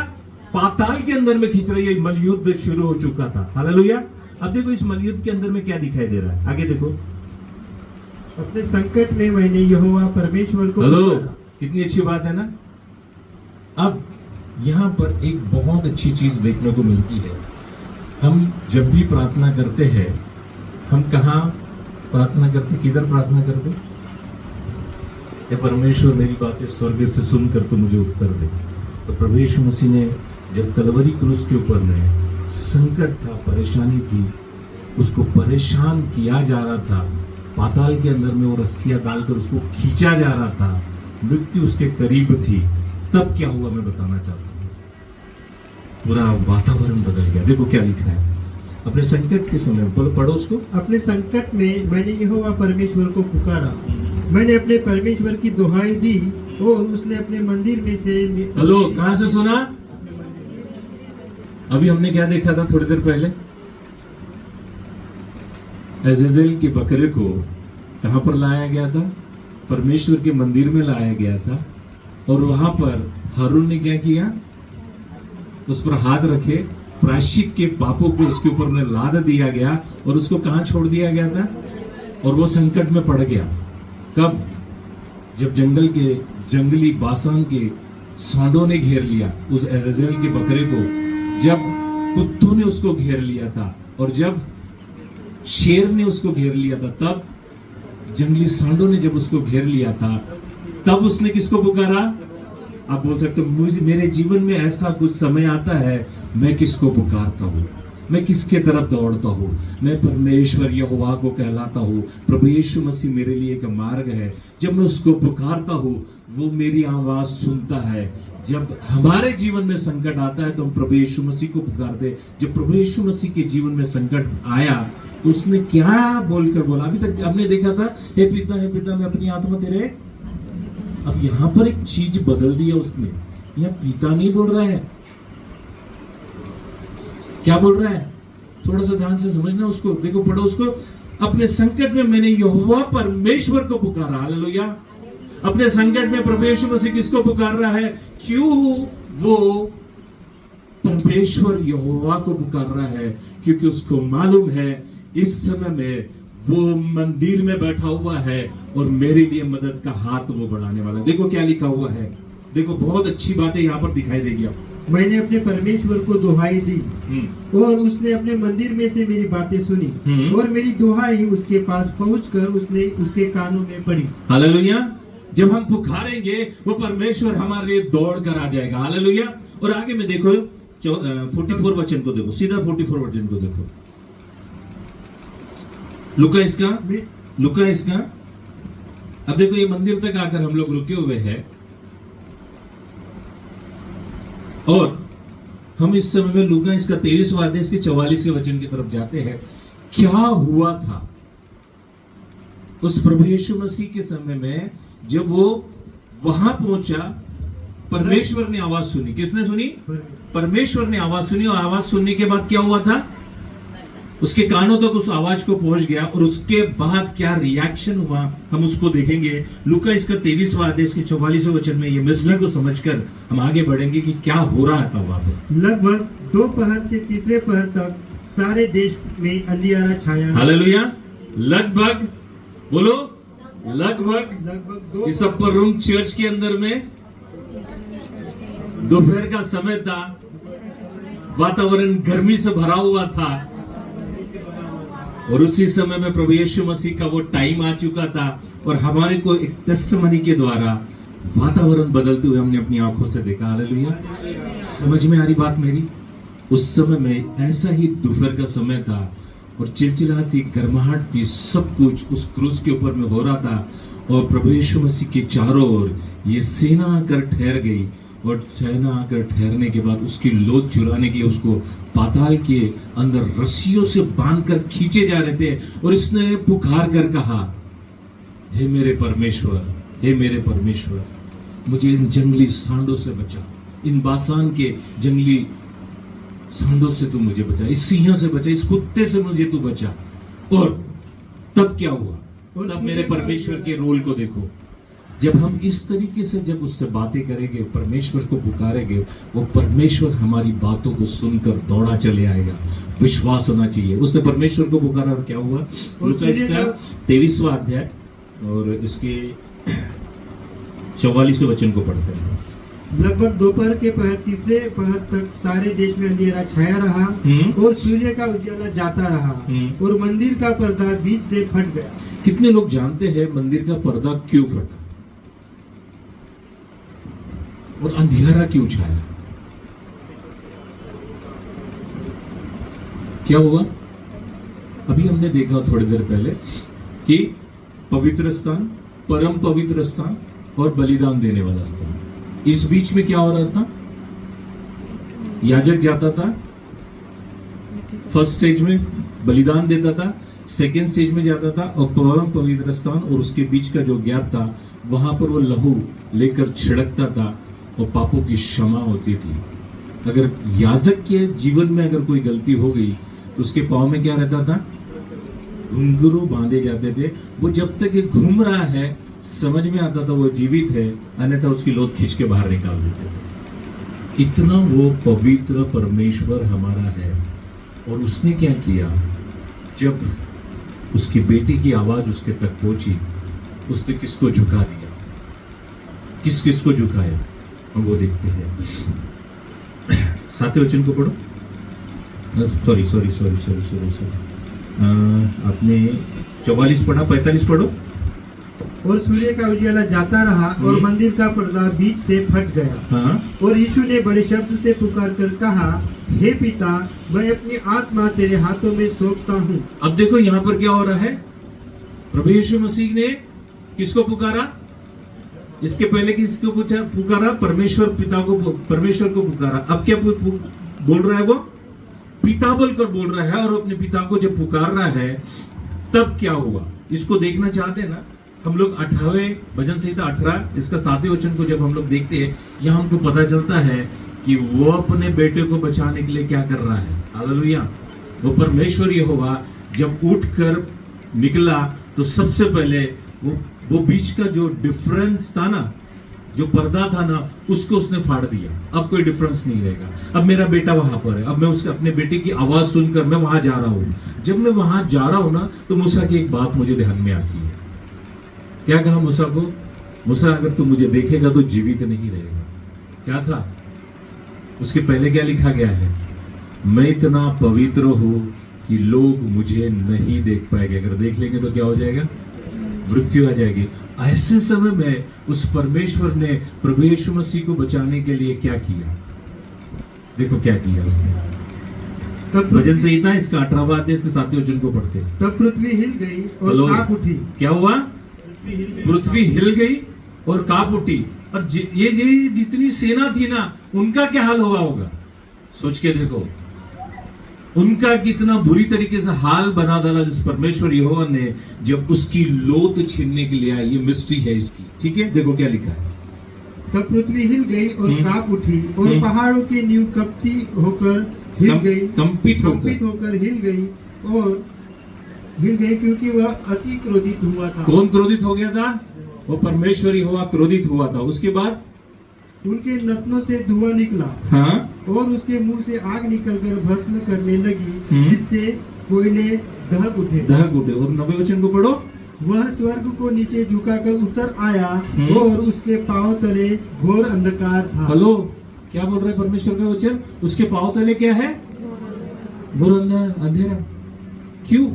पाताल के अंदर में खींच रही है। मलयुद्ध शुरू हो चुका था। हालेलुया। अब देखो इस मलयुद्ध के अंदर में क्या दिखाई दे रहा है, आगे देखो।
अपने संकट में मैंने यहोवा परमेश्वर को,
हेलो, कितनी अच्छी बात है ना। अब यहाँ पर एक बहुत अच्छी चीज देखने को मिलती है। हम जब भी प्रार्थना करते हैं, हम कहाँ प्रार्थना करते? किधर प्रार्थना करते? ये परमेश्वर मेरी बातें स्वर्ग से सुनकर तो मुझे उत्तर दे। तो प्रभु यीशु मसीह ने जब कलवरी क्रूस के ऊपर में संकट था, परेशानी थी, उसको परेशान किया जा रहा था, पाताल के अंदर में वो रस्सियां डालकर उसको खींचा जा रहा था, मृत्यु उसके करीब थी, तब क्या हुआ मैं बताना चाहता हूँ। पूरा वातावरण बदल गया। देखो क्या लिखा है, अपने संकट के समय, पढ़ो उसको।
अपने संकट में मैंने यहोवा परमेश्वर को पुकारा, मैंने अपने परमेश्वर की दुहाई दी, और उसने अपने मंदिर में से।
हेलो, कहां से सुना? अभी हमने क्या देखा था थोड़ी देर पहले? अज़ेज़ेल के बकरे को कहां पर लाया गया था? परमेश्वर के मंदिर में लाया गया था। और वहां पर हारून ने क्या किया? उस पर हाथ रखे, प्रायश्चित के पापों को उसके ऊपर में लाद दिया गया और उसको कहां छोड़ दिया गया था? और वो संकट में पड़ गया। कब? जब जंगल के जंगली बासान के सांडों ने घेर लिया उस अज़ाज़ेल के बकरे को, जब कुत्तों ने उसको घेर लिया था, और जब शेर ने उसको घेर लिया था, तब जंगली सांडों ने जब उसको घेर लिया था, तब उसने किसको पुकारा? आप बोल सकते हो मुझे, मेरे जीवन में ऐसा कुछ समय आता है, मैं किसको पुकारता हूँ, मैं किसके तरफ दौड़ता हूँ? मैं परमेश्वर यहोवा को कहलाता हूँ। प्रभु यीशु मसीह मेरे लिए एक मार्ग है। जब मैं उसको पुकारता हूँ, वो मेरी आवाज सुनता है। जब हमारे जीवन में संकट आता है तो हम प्रभु यीशु मसीह को पुकारते। जब प्रभु यीशु मसीह के जीवन में संकट आया तो उसने क्या बोलकर बोला? अभी तक हमने देखा था, हे पिता, मैं अपनी आत्मा तेरे। अब यहां पर एक चीज बदल दिया उसने। यह पिता नहीं बोल रहा है, क्या बोल रहा है? थोड़ा सा ध्यान से समझना उसको, देखो, पढ़ो उसको। अपने संकट में मैंने यहोवा परमेश्वर को पुकारा। हालेलुया। अपने संकट में प्रभु यीशु मसीह किसको पुकार रहा है? क्यों वो परमेश्वर यहोवा को पुकार रहा है? क्योंकि उसको मालूम है इस समय में वो मंदिर में बैठा हुआ है और मेरे लिए मदद का हाथ वो बढ़ाने वाला है। देखो क्या लिखा हुआ है, देखो, बहुत अच्छी बातें यहाँ पर दिखाई देगी आपको।
मैंने अपने परमेश्वर को दुहाई दी और उसने अपने मंदिर में से मेरी बातें सुनी और मेरी दुहाई उसके पास पहुंचकर उसने उसके कानों में पड़ी।
हालेलुया। जब हम पुकारेंगे वो परमेश्वर हमारे लिए दौड़ कर आ जाएगा। हालेलुया। और आगे में देखो 44 वचन को देखो, सीधा 44 वचन को देखो। लुका इसका अब देखो, ये मंदिर तक आकर हम लोग रुके हुए हैं और हम इस समय में लुका इसका 23वां अध्याय इसके 44वें वचन की तरफ जाते हैं। क्या हुआ था उस प्रभु यीशु मसीह के समय में? जब वो वहां पहुंचा, परमेश्वर ने आवाज सुनी। किसने सुनी? परमेश्वर ने आवाज सुनी। और आवाज सुनने के बाद क्या हुआ था? उसके कानों तक उस आवाज को पहुंच गया और उसके बाद क्या रिएक्शन हुआ हम उसको देखेंगे। लुका इसका 23वां अध्याय इसके 44वें वचन में ये मिस्ट्री को समझकर हम आगे बढ़ेंगे कि क्या हो रहा था वहां पर।
लगभग 2 पहर से तीसरे पहर तक सारे देश में अंधियारा छाया।
हालेलुया। लगभग बोलो, लगभग इस अपर रूम चर्च के अंदर में दोपहर का समय था, वातावरण गर्मी से भरा हुआ था और उसी समय में प्रभु यीशु मसीह का वो टाइम आ चुका था और हमारे को एक टेस्टमनी के द्वारा वातावरण बदलते हुए हमने अपनी आंखों से देखा। हालेलुया। समझ में आ रही बात मेरी? उस समय में ऐसा ही दोपहर का समय था और चिलचिलाती गर्माहट थी, सब कुछ उस क्रूस के ऊपर में हो रहा था और प्रभु यीशु मसीह के चारों ओर ये सेना आकर ठहर गई और सेना आकर ठहरने के बाद उसकी लोथ चुराने के लिए उसको पाताल के अंदर रस्सियों से बांधकर खींचे जा रहे थे और इसने पुकार कर कहा, हे मेरे परमेश्वर, हे मेरे परमेश्वर, मुझे इन जंगली सांडों से बचा, इन बासान के जंगली सांडों से तू मुझे बचा, इस सिंह से बचा, इस कुत्ते से मुझे तू बचा। और तब क्या हुआ? तब मेरे परमेश्वर के रोल को देखो। जब हम इस तरीके से जब उससे बातें करेंगे, परमेश्वर को पुकारेंगे, वो परमेश्वर हमारी बातों को सुनकर दौड़ा चले आएगा। विश्वास होना चाहिए। उसने परमेश्वर को पुकारा और क्या हुआ? लुका इसका 23वां अध्याय और इसके 44वें वचन को पढ़ते हैं।
लगभग दोपहर के पहर तीसरे पहर तक सारे देश में अंधेरा छाया रहा और सूर्य का उजाला जाता रहा और मंदिर का पर्दा बीच से फट गया।
कितने लोग जानते हैं मंदिर का पर्दा क्यों फटा और अंधेरा क्यों छाया? क्या हुआ? अभी हमने देखा थोड़ी देर पहले कि पवित्र स्थान, परम पवित्र स्थान और बलिदान देने वाला स्थान, इस बीच में क्या हो रहा था? याजक जाता था, फर्स्ट स्टेज में बलिदान देता था, सेकेंड स्टेज में जाता था और परम पवित्र स्थान और उसके बीच का जो गैप था वहां पर वो लहू लेकर छिड़कता था और पापों की क्षमा होती थी। अगर याजक के जीवन में अगर कोई गलती हो गई तो उसके पाँव में क्या रहता था? घुंघरू बांधे जाते थे। वो जब तक ये घूम रहा है समझ में आता था वो जीवित है, अन्यथा उसकी लोथ खींच के बाहर निकाल देते थे। इतना वो पवित्र परमेश्वर हमारा है। और उसने क्या किया, जब उसकी बेटी की आवाज उसके तक पहुंची, उसने किसको झुका दिया, किस किस को झुकाया, और वो देखते हैं। 7वें वचन को पढ़ो। सॉरी आपने 44 पढ़ा, 45 पढ़ो।
और सूर्य का उजियाला जाता रहा और मंदिर का पर्दा बीच से फट गया।
हाँ।
और यीशु ने बड़े शब्द से पुकार कर कहा, हे पिता, मैं अपनी आत्मा तेरे हाथों में सौंपता हूँ।
अब देखो यहाँ पर क्या हो रहा है, प्रभु यीशु मसीह ने किसको पुकारा, इसके पहले किसको पुकारा, परमेश्वर पिता को, परमेश्वर को पुकारा। अब क्या बोल रहा है, वो पिता बोलकर बोल रहा है। और अपने पिता को जब पुकार रहा है तब क्या हुआ, इसको देखना चाहते हैं ना हम लोग। 18वें भजन संहिता 18 इसका 7वें वचन को जब हम लोग देखते हैं, यहाँ हमको पता चलता है कि वो अपने बेटे को बचाने के लिए क्या कर रहा है। हालेलुया। वो परमेश्वर यहोवा जब उठकर निकला तो सबसे पहले वो बीच का जो डिफरेंस था ना, जो पर्दा था ना, उसको उसने फाड़ दिया। अब कोई डिफरेंस नहीं रहेगा। अब मेरा बेटा वहां पर है, अब मैं उसके अपने बेटे की आवाज सुनकर मैं वहां जा रहा हूं। जब मैं वहां जा रहा हूं ना, तो मूसा की एक बात मुझे ध्यान में आती है। क्या कहा मूसा को, मूसा अगर तू मुझे देखेगा तो जीवित नहीं रहेगा। क्या था उसके पहले, क्या लिखा गया है, मैं इतना पवित्र हूं कि लोग मुझे नहीं देख पाएंगे, अगर देख लेंगे तो क्या हो जाएगा, मृत्यु आ जाएगी। ऐसे समय में उस परमेश्वर ने प्रभु यीशु मसीह को बचाने के लिए क्या किया, देखो क्या किया उसने। भजन संहिता इसका 18वां अध्याय इसके 7वें वचन को पढ़ते।
तब पृथ्वी हिल गई और कांप उठी।
क्या हुआ, पृथ्वी हिल गई और कांप उठी। और ये जितनी सेना थी ना, उनका क्या हाल हुआ होगा, सोच के देखो। उनका कितना बुरी तरीके से हाल बना डाला जिस परमेश्वर यहोवा ने जब उसकी लोथ छीनने के लिए आई। ये मिस्ट्री है इसकी, ठीक है। देखो क्या लिखा है,
तब पृथ्वी हिल गई और कांप उठी और पहाड़ों की नींव कंपित होकर हिल गई क्योंकि वह अति क्रोधित हुआ था।
कौन क्रोधित हो गया था, वो परमेश्वर यहोवा क्रोधित हुआ था। उसके बाद
उनके नथनों से धुआं निकला।
हाँ?
और उसके मुंह से आग निकलकर भस्म करने लगी, जिससे कोयले दहक उठे।
और 9वें वचन को पढ़ो।
वह स्वर्ग को नीचे झुकाकर उतर आया और उसके पांव तले घोर अंधकार था।
हेलो, क्या बोल रहा है परमेश्वर का वचन, उसके पांव तले क्या है, घोर अंधेरा। क्यों,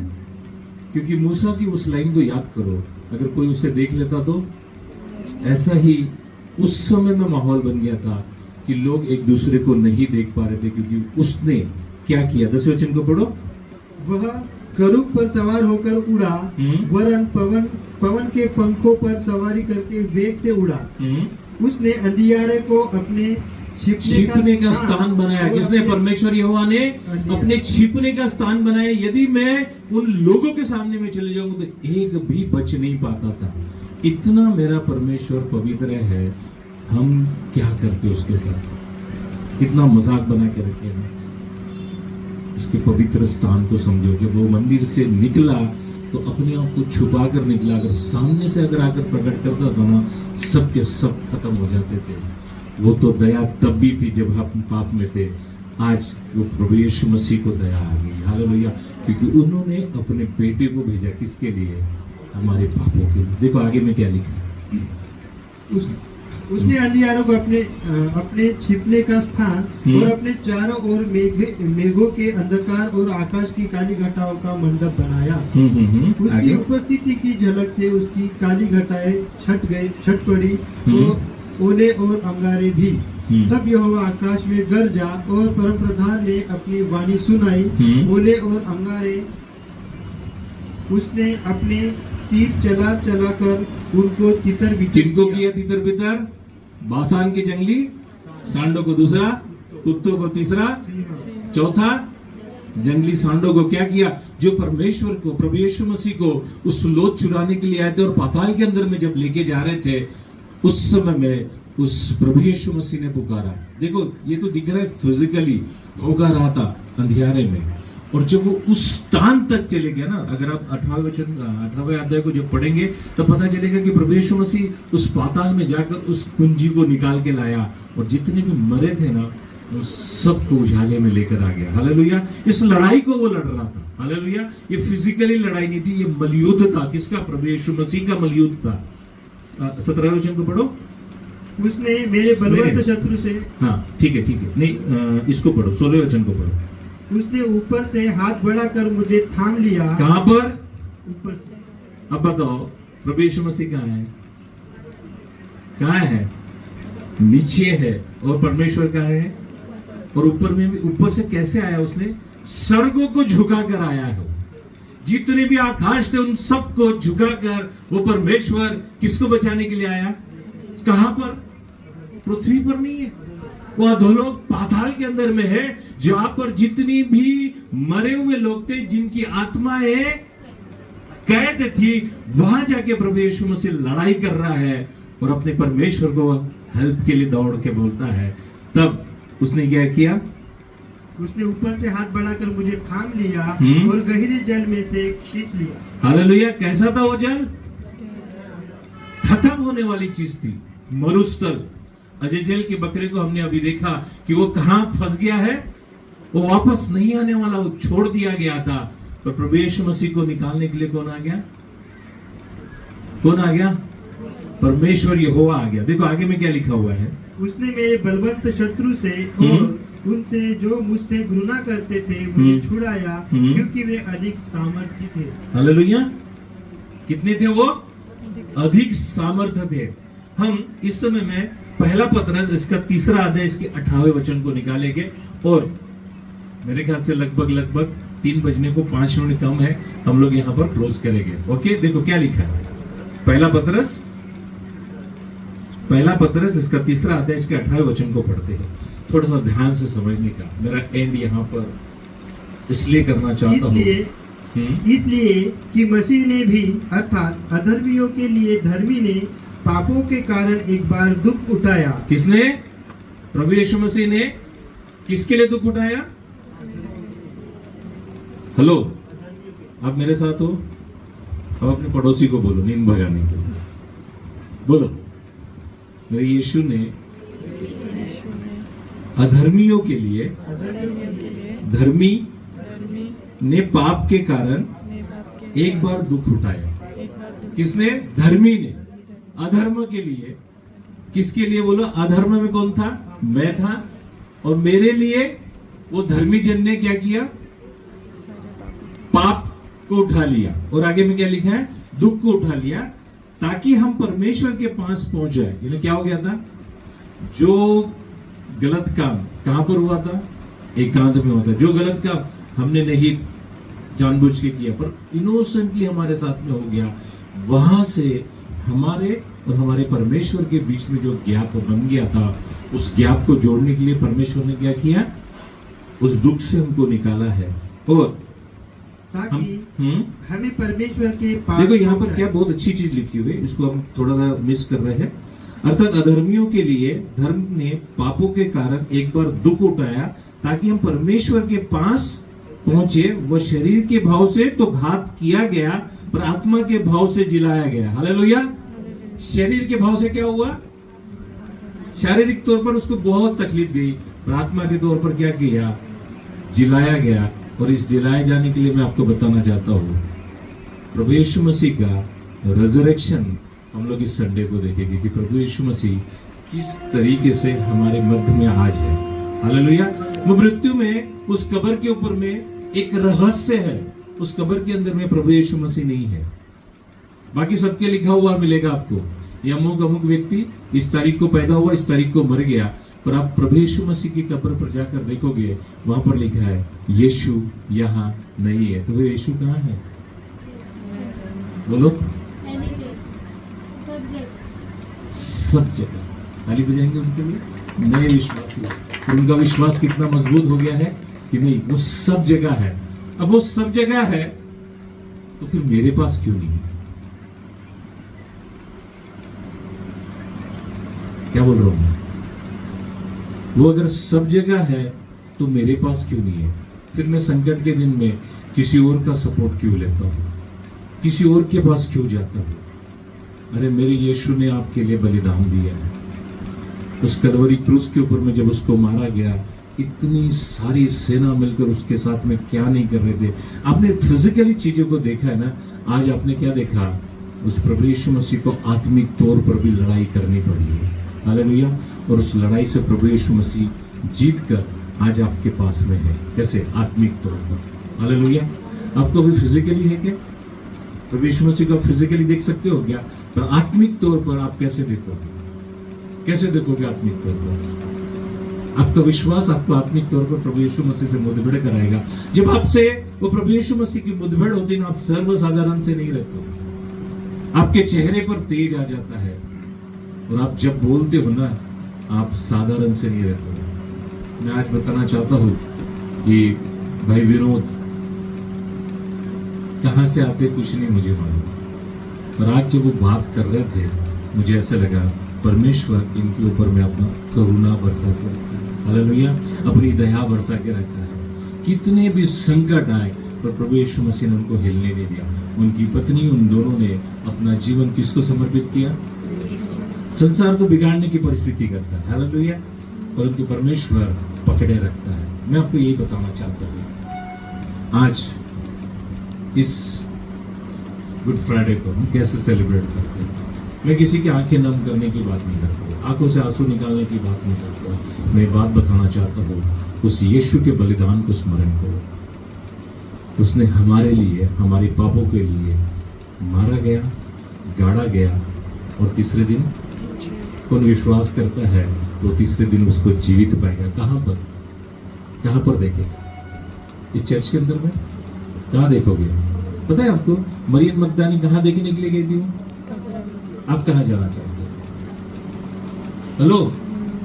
क्योंकि मूसा की उस लाइन को याद करो, अगर कोई उसे देख लेता तो ऐसा ही उस समय में माहौल बन गया था कि लोग एक दूसरे को नहीं देख पा रहे थे, क्योंकि उसने क्या किया। 10वें वचन को पढ़ो।
वह करूब पर सवार होकर उड़ा, वरन पवन के पंखों पर सवारी करके वेग से उड़ा। उसने अंधियारे को अपने छिपने का स्थान बनाया। किसने, परमेश्वर यहोवा ने अपने छिपने का स्थान बनाया। यदि मैं उन लोगों के सामने में चले जाऊंगा तो एक भी बच नहीं पाता था। इतना मेरा परमेश्वर पवित्र है, हम क्या करते उसके साथ, कितना मजाक बना के रखे हैं। इसके पवित्र स्थान को समझो। जब वो मंदिर से निकला तो अपने आप को छुपा कर निकला। अगर सामने से अगर आकर प्रकट करता था ना, सब के सब खत्म हो जाते थे। वो तो दया तब भी थी जब हम पाप में थे। आज वो प्रभु यीशु मसीह को दया आ गई। हालेलुया। क्योंकि उन्होंने अपने बेटे को भेजा, किसके लिए, हमारे पापों के लिए। देखो आगे में क्या लिखा है, उसने अंधियारों को अपने छिपने का स्थान और अपने चारों ओर मेघों के अंधकार और आकाश की काली घटाओं का मंडप बनाया। उसकी उपस्थिति की झलक से उसकी काली घटाएं छट पड़ी, ओले और अंगारे भी। तब यहोवा आकाश में गरजा और परमप्रधान ने अपनी वाणी सुनाई। ओले और अंगारे उसने अपने तीर चला कर उनको तितर बितर
किनको किया, तितर बितर, बासान के जंगली सांडों को दूसरा, कुत्तों को तीसरा, चौथा जंगली सांडों को क्या किया, जो परमेश्वर को, प्रभु यीशु मसीह को उस लोथ चुराने के लिए आए थे और पाताल के अंदर में जब लेके जा रहे थे, उस समय में उस प्रभु यीशु मसीह ने पुकारा। देखो ये तो दिख रहा है फिजिकली होगा रहा था अंधियारे में, और जब वो उस स्थान तक चले गए ना, अगर आप 18वें अध्याय को जब पढ़ेंगे तो पता चलेगा कि प्रभु यीशु मसीह उस पाताल में जाकर उस कुंजी को निकाल के लाया और जितने भी मरे थे ना वो सबको उजाले में लेकर आ गया। हालेलुया। इस लड़ाई को वो लड़ रहा था। हालेलुया। ये फिजिकली लड़ाई नहीं थी, ये मलयुद्ध था। किसका? प्रभु यीशु मसीह का मलयुद्ध था। 17वें वचन को पढ़ो।
उसने मेरे बलवंत शत्रु से,
हाँ ठीक है नहीं, इसको पढ़ो, 16वें वचन को पढ़ो।
उसने ऊपर से हाथ बढ़ाकर मुझे थाम लिया।
कहां पर?
ऊपर से।
अब बताओ प्रभु यीशु मसीह कहाँ है? कहाँ है? नीचे है। और परमेश्वर कहाँ है? और ऊपर में भी। ऊपर से कैसे आया? उसने स्वर्गों को झुका कर आया है। जितने भी आकाश थे उन सबको झुकाकर वो परमेश्वर किसको बचाने के लिए आया? कहां पर? पृथ्वी पर नहीं है, वो अधोलोक पाताल के अंदर में है, जहां पर जितनी भी मरे हुए लोग थे, जिनकी आत्माएं कैद थी, वहां जाके प्रभु यीशु मसीह लड़ाई कर रहा है और अपने परमेश्वर को हेल्प के लिए दौड़ के बोलता है। तब उसने क्या किया?
उसने ऊपर से हाथ बढ़ाकर मुझे थाम लिया और गहरे जल में से खींच लिया।
हालेलुया। कैसा था वो जल? खत्म होने वाली चीज थी, मरुस्थल। अजेजेल के बकरे को हमने अभी देखा कि वो कहां फंस गया है, वो वापस नहीं आने वाला, वो छोड़ दिया गया था। पर प्रभु यीशु मसीह को निकालने के लिए कौन आ गया? कौन आ गया? परमेश्वर यहोवा आ गया। देखो आगे में क्या लिखा हुआ है।
उसने मेरे बलवंत शत्रु से और उनसे जो मुझसे घृणा करते थे मुझे छुड़ाया, क्योंकि वे अधिक सामर्थ्य थे।
हालेलुया। कितने थे वो? अधिक सामर्थ्य थे। हम इस समय में पहला पत्रस इसका 3रा अध्याय इसके 18वें वचन को निकालेंगे और मेरे ख्याल से लगभग 3 बजने को 5 मिनट कम है, हम लोग यहाँ पर क्लोज करेंगे। ओके, देखो क्या लिखा है। पहला पत्रस इसका 3रा अध्याय इसके 18वें वचन को पढ़ते हैं। थोड़ा सा ध्यान से समझने का, मेरा एंड यहाँ पर इसलिए करना चाहता हूँ
इसलिए कि मसीह ने भी अर्थात अधर्मियों के लिए धर्मी ने पापों के कारण एक बार दुख उठाया।
किसने? प्रभु यीशु मसीह ने किसके लिए दुख उठाया? हेलो, आप मेरे साथ हो? अब अपने पड़ोसी को बोलो नींद भगाने के लिए। बोलो, मेरे यीशु ने अधर्मियों के लिए धर्मी ने पाप के कारण एक बार दुख उठाया। किसने? धर्मी ने। अधर्म के लिए। किसके लिए बोलो? अधर्म में कौन था? मैं था। और मेरे लिए वो धर्मी जन ने क्या किया? पाप को उठा लिया। और आगे में क्या लिखा है? दुख को उठा लिया, ताकि हम परमेश्वर के पास पहुंच जाए। ये क्या हो गया था? जो गलत काम कहां पर हुआ था? एकांत में होता। जो गलत काम हमने नहीं जानबूझ के किया, पर इनोसेंटली हमारे साथ में हो गया, वहां से हमारे और हमारे परमेश्वर के बीच में जो गैप बन गया था, उस गैप को जोड़ने के लिए परमेश्वर ने क्या किया? उस दुख से हमको निकाला है। और
ताकि हमें परमेश्वर के पास।
देखो यहाँ पर क्या बहुत अच्छी चीज लिखी हुई है, इसको हम थोड़ा सा मिस कर रहे हैं। अर्थात अधर्मियों के लिए धर्म ने पापों के कारण एक बार दुख उठाया, ताकि हम परमेश्वर के पास पहुंचे। वह शरीर के भाव से तो घात किया गया, पर आत्मा के भाव से जिलाया गया। हालेलुया। शरीर के भाव से क्या हुआ? शारीरिक तौर पर उसको बहुत तकलीफ गई, पर आत्मा के तौर पर क्या किया? जिलाया गया। और इस जिलाए जाने के लिए मैं आपको बताना चाहता हूँ, प्रभु यीशु मसीह का रिजरेक्शन हम लोग इस संडे को देखेंगे कि प्रभु यीशु मसीह किस तरीके से हमारे मध्य में आज है। हालेलुया। वो मृत्यु में उस कब्र के ऊपर में एक रहस्य है। उस कब्र के अंदर में प्रभु यीशु मसीह नहीं है। बाकी सबके लिखा हुआ मिलेगा आपको, ये अमुक व्यक्ति इस तारीख को पैदा हुआ, इस तारीख को मर गया। पर आप प्रभु यीशु मसीह की कब्र पर जाकर देखोगे, वहां पर लिखा है यीशु यहाँ नहीं है। तो वो यीशु कहाँ है? बोलो। सब जगह। ताली बजाएंगे उनके लिए नए विश्वासी। उनका विश्वास कितना मजबूत हो गया है कि नहीं, वो सब जगह है। अब वो सब जगह है तो फिर मेरे पास क्यों नहीं है? क्या बोल रहा हूं मैं? वो अगर सब जगह है तो मेरे पास क्यों नहीं है? फिर मैं संकट के दिन में किसी और का सपोर्ट क्यों लेता हूँ, किसी और के पास क्यों जाता हूँ? अरे मेरे यीशु ने आपके लिए बलिदान दिया है। उस कलवरी क्रूस के ऊपर में जब उसको मारा गया, इतनी सारी सेना मिलकर उसके साथ में क्या नहीं कर रहे थे। आपने फिजिकली चीजों को देखा है ना, आज आपने क्या देखा? उस प्रभु यीशु मसीह को आत्मिक तौर पर भी लड़ाई करनी पड़ी है। हालेलुया। और उस लड़ाई से प्रभु यीशु मसीह जीत कर आज आपके पास में है। कैसे? आत्मिक तौर पर। हालेलुया। आपको अभी फिजिकली है क्या? प्रभु यीशु मसीह को आप फिजिकली देख सकते हो क्या? पर आत्मिक तौर पर आप कैसे देखोगे? कैसे देखोगे आत्मिक तौर पर? आपका विश्वास आपको आत्मिक तौर पर प्रभु यीशु मसीह से मुठभेड़ कराएगा। जब आपसे वो प्रभु यीशु मसीह की मुठभेड़ होती है ना, आप सर्वसाधारण से नहीं रहते हो, आपके चेहरे पर तेज आ जाता है, और आप जब बोलते हो ना, आप साधारण से नहीं रहते हो। मैं आज बताना चाहता हूँ कि भाई विनोद कहाँ से आते कुछ नहीं मुझे मालूम, पर आज जब वो बात कर रहे थे मुझे ऐसा लगा परमेश्वर इनके ऊपर में अपना करुणा बरसा के रखा है। हालेलुया। अपनी दया बरसा के रखा है। कितने भी संकट आए पर प्रभु यीशु मसीह ने उनको हिलने नहीं दिया। उनकी पत्नी, उन दोनों ने अपना जीवन किसको समर्पित किया? संसार तो बिगाड़ने की परिस्थिति करता है, हालेलुया, परंतु परमेश्वर पकड़े रखता है। मैं आपको यही बताना चाहता हूँ, आज इस गुड फ्राइडे को हम कैसे सेलिब्रेट करते हैं। मैं किसी की आंखें नम करने की बात नहीं करता, आंखों से आंसू निकालने की बात नहीं करता। मैं बात बताना चाहता हूँ, उस यीशु के बलिदान को स्मरण करो। उसने हमारे लिए, हमारे पापों के लिए मारा गया, गाड़ा गया, और तीसरे दिन कौन विश्वास करता है तो तीसरे दिन उसको जीवित पाएगा। कहाँ पर? कहाँ पर देखेगा? इस चर्च के अंदर में? कहाँ देखोगे? पता है आपको मरियम मगदलीनी कहाँ देखने के लिए गई थी? आप कहाँ जाना चाहते हो? हेलो,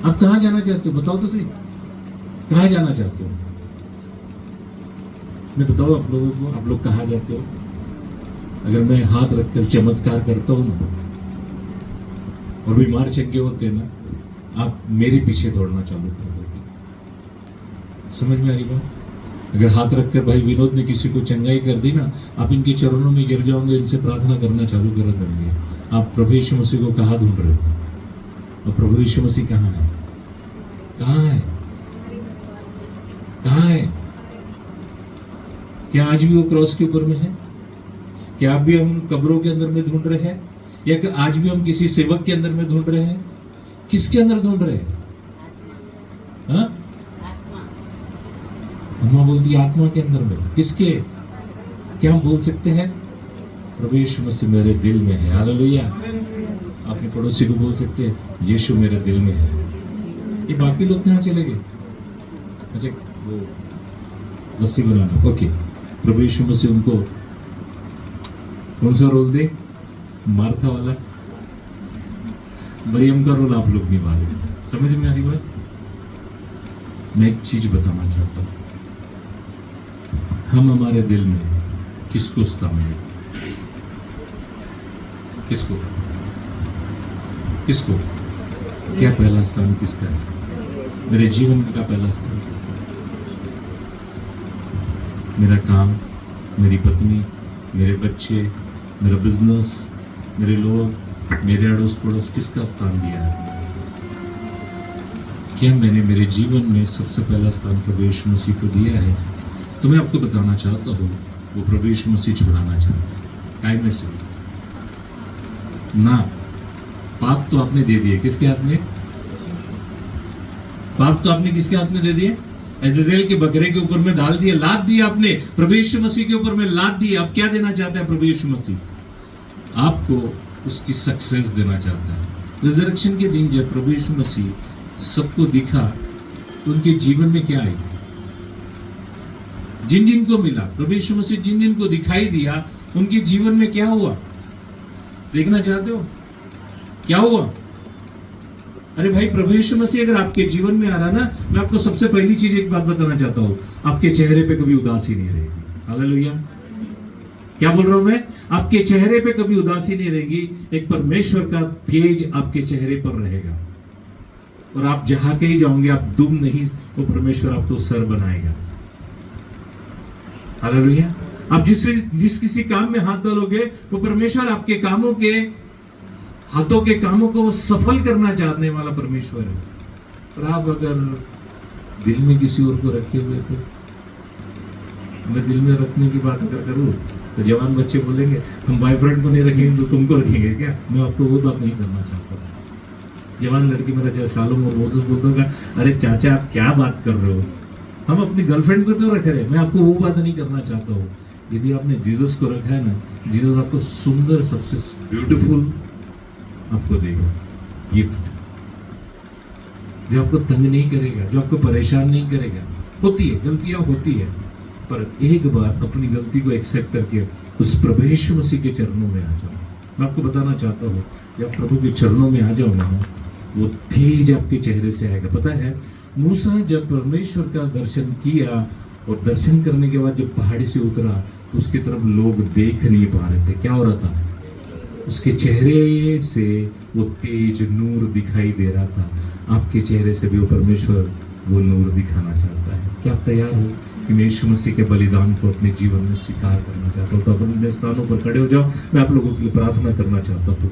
आप कहाँ जाना चाहते हो? बताओ तो सही, कहाँ जाना चाहते हो? मैं बताओ आप लोगों को, आप लोग कहाँ जाते हो? अगर मैं हाथ रखकर चमत्कार करता हूँ ना, और बीमार चंगे होते ना, आप मेरे पीछे दौड़ना चालू कर दोगे। समझ में आ रही बात? अगर हाथ रखकर भाई विनोद ने किसी को चंगाई कर दी ना, आप इनके चरणों में गिर जाओगे, इनसे प्रार्थना करना चालू कर देंगे। आप प्रभु यीशु मसीह को कहाँ ढूंढ रहे हो? और प्रभु यीशु मसीह कहाँ है? कहाँ है? कहाँ है? क्या आज भी वो क्रॉस के ऊपर में है? क्या अब भी हम कब्रों के अंदर में ढूंढ रहे हैं, या कि आज भी हम किसी सेवक के अंदर में ढूंढ रहे हैं? किसके अंदर ढूंढ रहे हैं? हाँ, अम्मा बोलती आत्मा के अंदर में। किसके? क्या हम बोल सकते हैं प्रभु यीशु मसीह मेरे दिल में है? हालेलुया। अपने पड़ोसी को बोल सकते हैं यीशु मेरे दिल में है। ये बाकी लोग कहाँ चले गए? अच्छा, वो लस्सी बनाना, ओके। प्रभु यीशु मसीह उनको कौन सा रोल दे? मार्था वाला। मरियम का रोल आप लोग निभा रहे। समझ में आ रही बात? मैं एक चीज बताना चाहता हूं, हम हमारे दिल में किसको स्थान दें? किसको? किसको? क्या पहला स्थान किसका है? मेरे जीवन का पहला स्थान किसका है? मेरा काम, मेरी पत्नी, मेरे बच्चे, मेरा बिजनेस, मेरे लोग, मेरे अड़ोस पड़ोस, किसका स्थान दिया है? क्या मैंने मेरे जीवन में सबसे पहला स्थान प्रभु यीशु मसीह को दिया है? तो मैं आपको बताना चाहता हूँ, वो प्रभु यीशु मसीह छुड़ाना चाहता है। काय में से ना, पाप तो आपने दे दिए। किसके हाथ में? पाप तो आपने किसके हाथ में दे दिए? अज़ाज़ेल के बकरे के ऊपर में डाल दिए, लाद दिया आपने, प्रभु यीशु मसीह के ऊपर में लाद दिए। अब क्या देना चाहता है प्रभु यीशु मसीह? आपको उसकी सक्सेस देना चाहता है। रिजरेक्शन के दिन जब प्रभु यीशु मसीह सबको दिखा तो उनके जीवन में क्या आएगा? जिन जिन को मिला, प्रभु यीशु मसीह जिन जिन को दिखाई दिया, उनके जीवन में क्या हुआ? देखना चाहते हो क्या हुआ? अरे भाई, प्रभु यीशु मसीह अगर आपके जीवन में आ रहा ना, मैं आपको सबसे पहली चीज एक बात बताना चाहता हूं, आपके चेहरे पे कभी उदासी नहीं रहेगी। हालेलुया। क्या बोल रहा हूं मैं? आपके चेहरे पे कभी उदासी नहीं रहेगी। एक परमेश्वर का तेज आपके चेहरे पर रहेगा, और आप जहां कहीं जाओगे आप दुम नहीं, वो परमेश्वर आपको सर बनाएगा। हालेलुया। आप जिस किसी काम में हाथ डालोगे वो परमेश्वर आपके कामों के हाथों के कामों को सफल करना चाहने वाला परमेश्वर है। और आप अगर दिल में किसी और को रखे हुए तो मैं दिल में रखने की बात अगर करूँ तो जवान बच्चे बोलेंगे हम बॉयफ्रेंड को नहीं रखेंगे तो तुमको रखेंगे क्या। मैं आपको वो बात नहीं करना चाहता। जवान लड़की मेरा जो शालूम और मोसेस बोलता होगा अरे चाचा आप क्या बात कर रहे हो, हम अपनी गर्लफ्रेंड को तो रख रहे हैं। मैं आपको वो बात नहीं करना चाहता हूँ। यदि आपने जीसस को रखा है ना, जीसस आपको सुंदर सबसे ब्यूटीफुल आपको देगा गिफ्ट, जो आपको तंग नहीं करेगा, जो आपको परेशान नहीं करेगा। होती है गलतियां होती है, पर एक बार अपनी गलती को एक्सेप्ट करके उस प्रभु यीशु मसीह के चरणों में आ जाओ। मैं आपको बताना चाहता हूँ जब प्रभु के चरणों में आ जाओ ना, वो तेज आपके चेहरे से आएगा। पता है मूसा जब परमेश्वर का दर्शन किया और दर्शन करने के बाद जब पहाड़ी से उतरा तो उसकी तरफ लोग देख नहीं पा रहे थे। क्या हो रहा था? उसके चेहरे से वो तेज नूर दिखाई दे रहा था। आपके चेहरे से भी वो परमेश्वर वो नूर दिखाना चाहता है। क्या आप तैयार हो कि मैं यीशु मसीह के बलिदान को अपने जीवन में स्वीकार करना चाहता हूँ? तो अपने स्थानों पर खड़े हो जाओ। मैं आप लोगों के लिए प्रार्थना करना चाहता हूँ।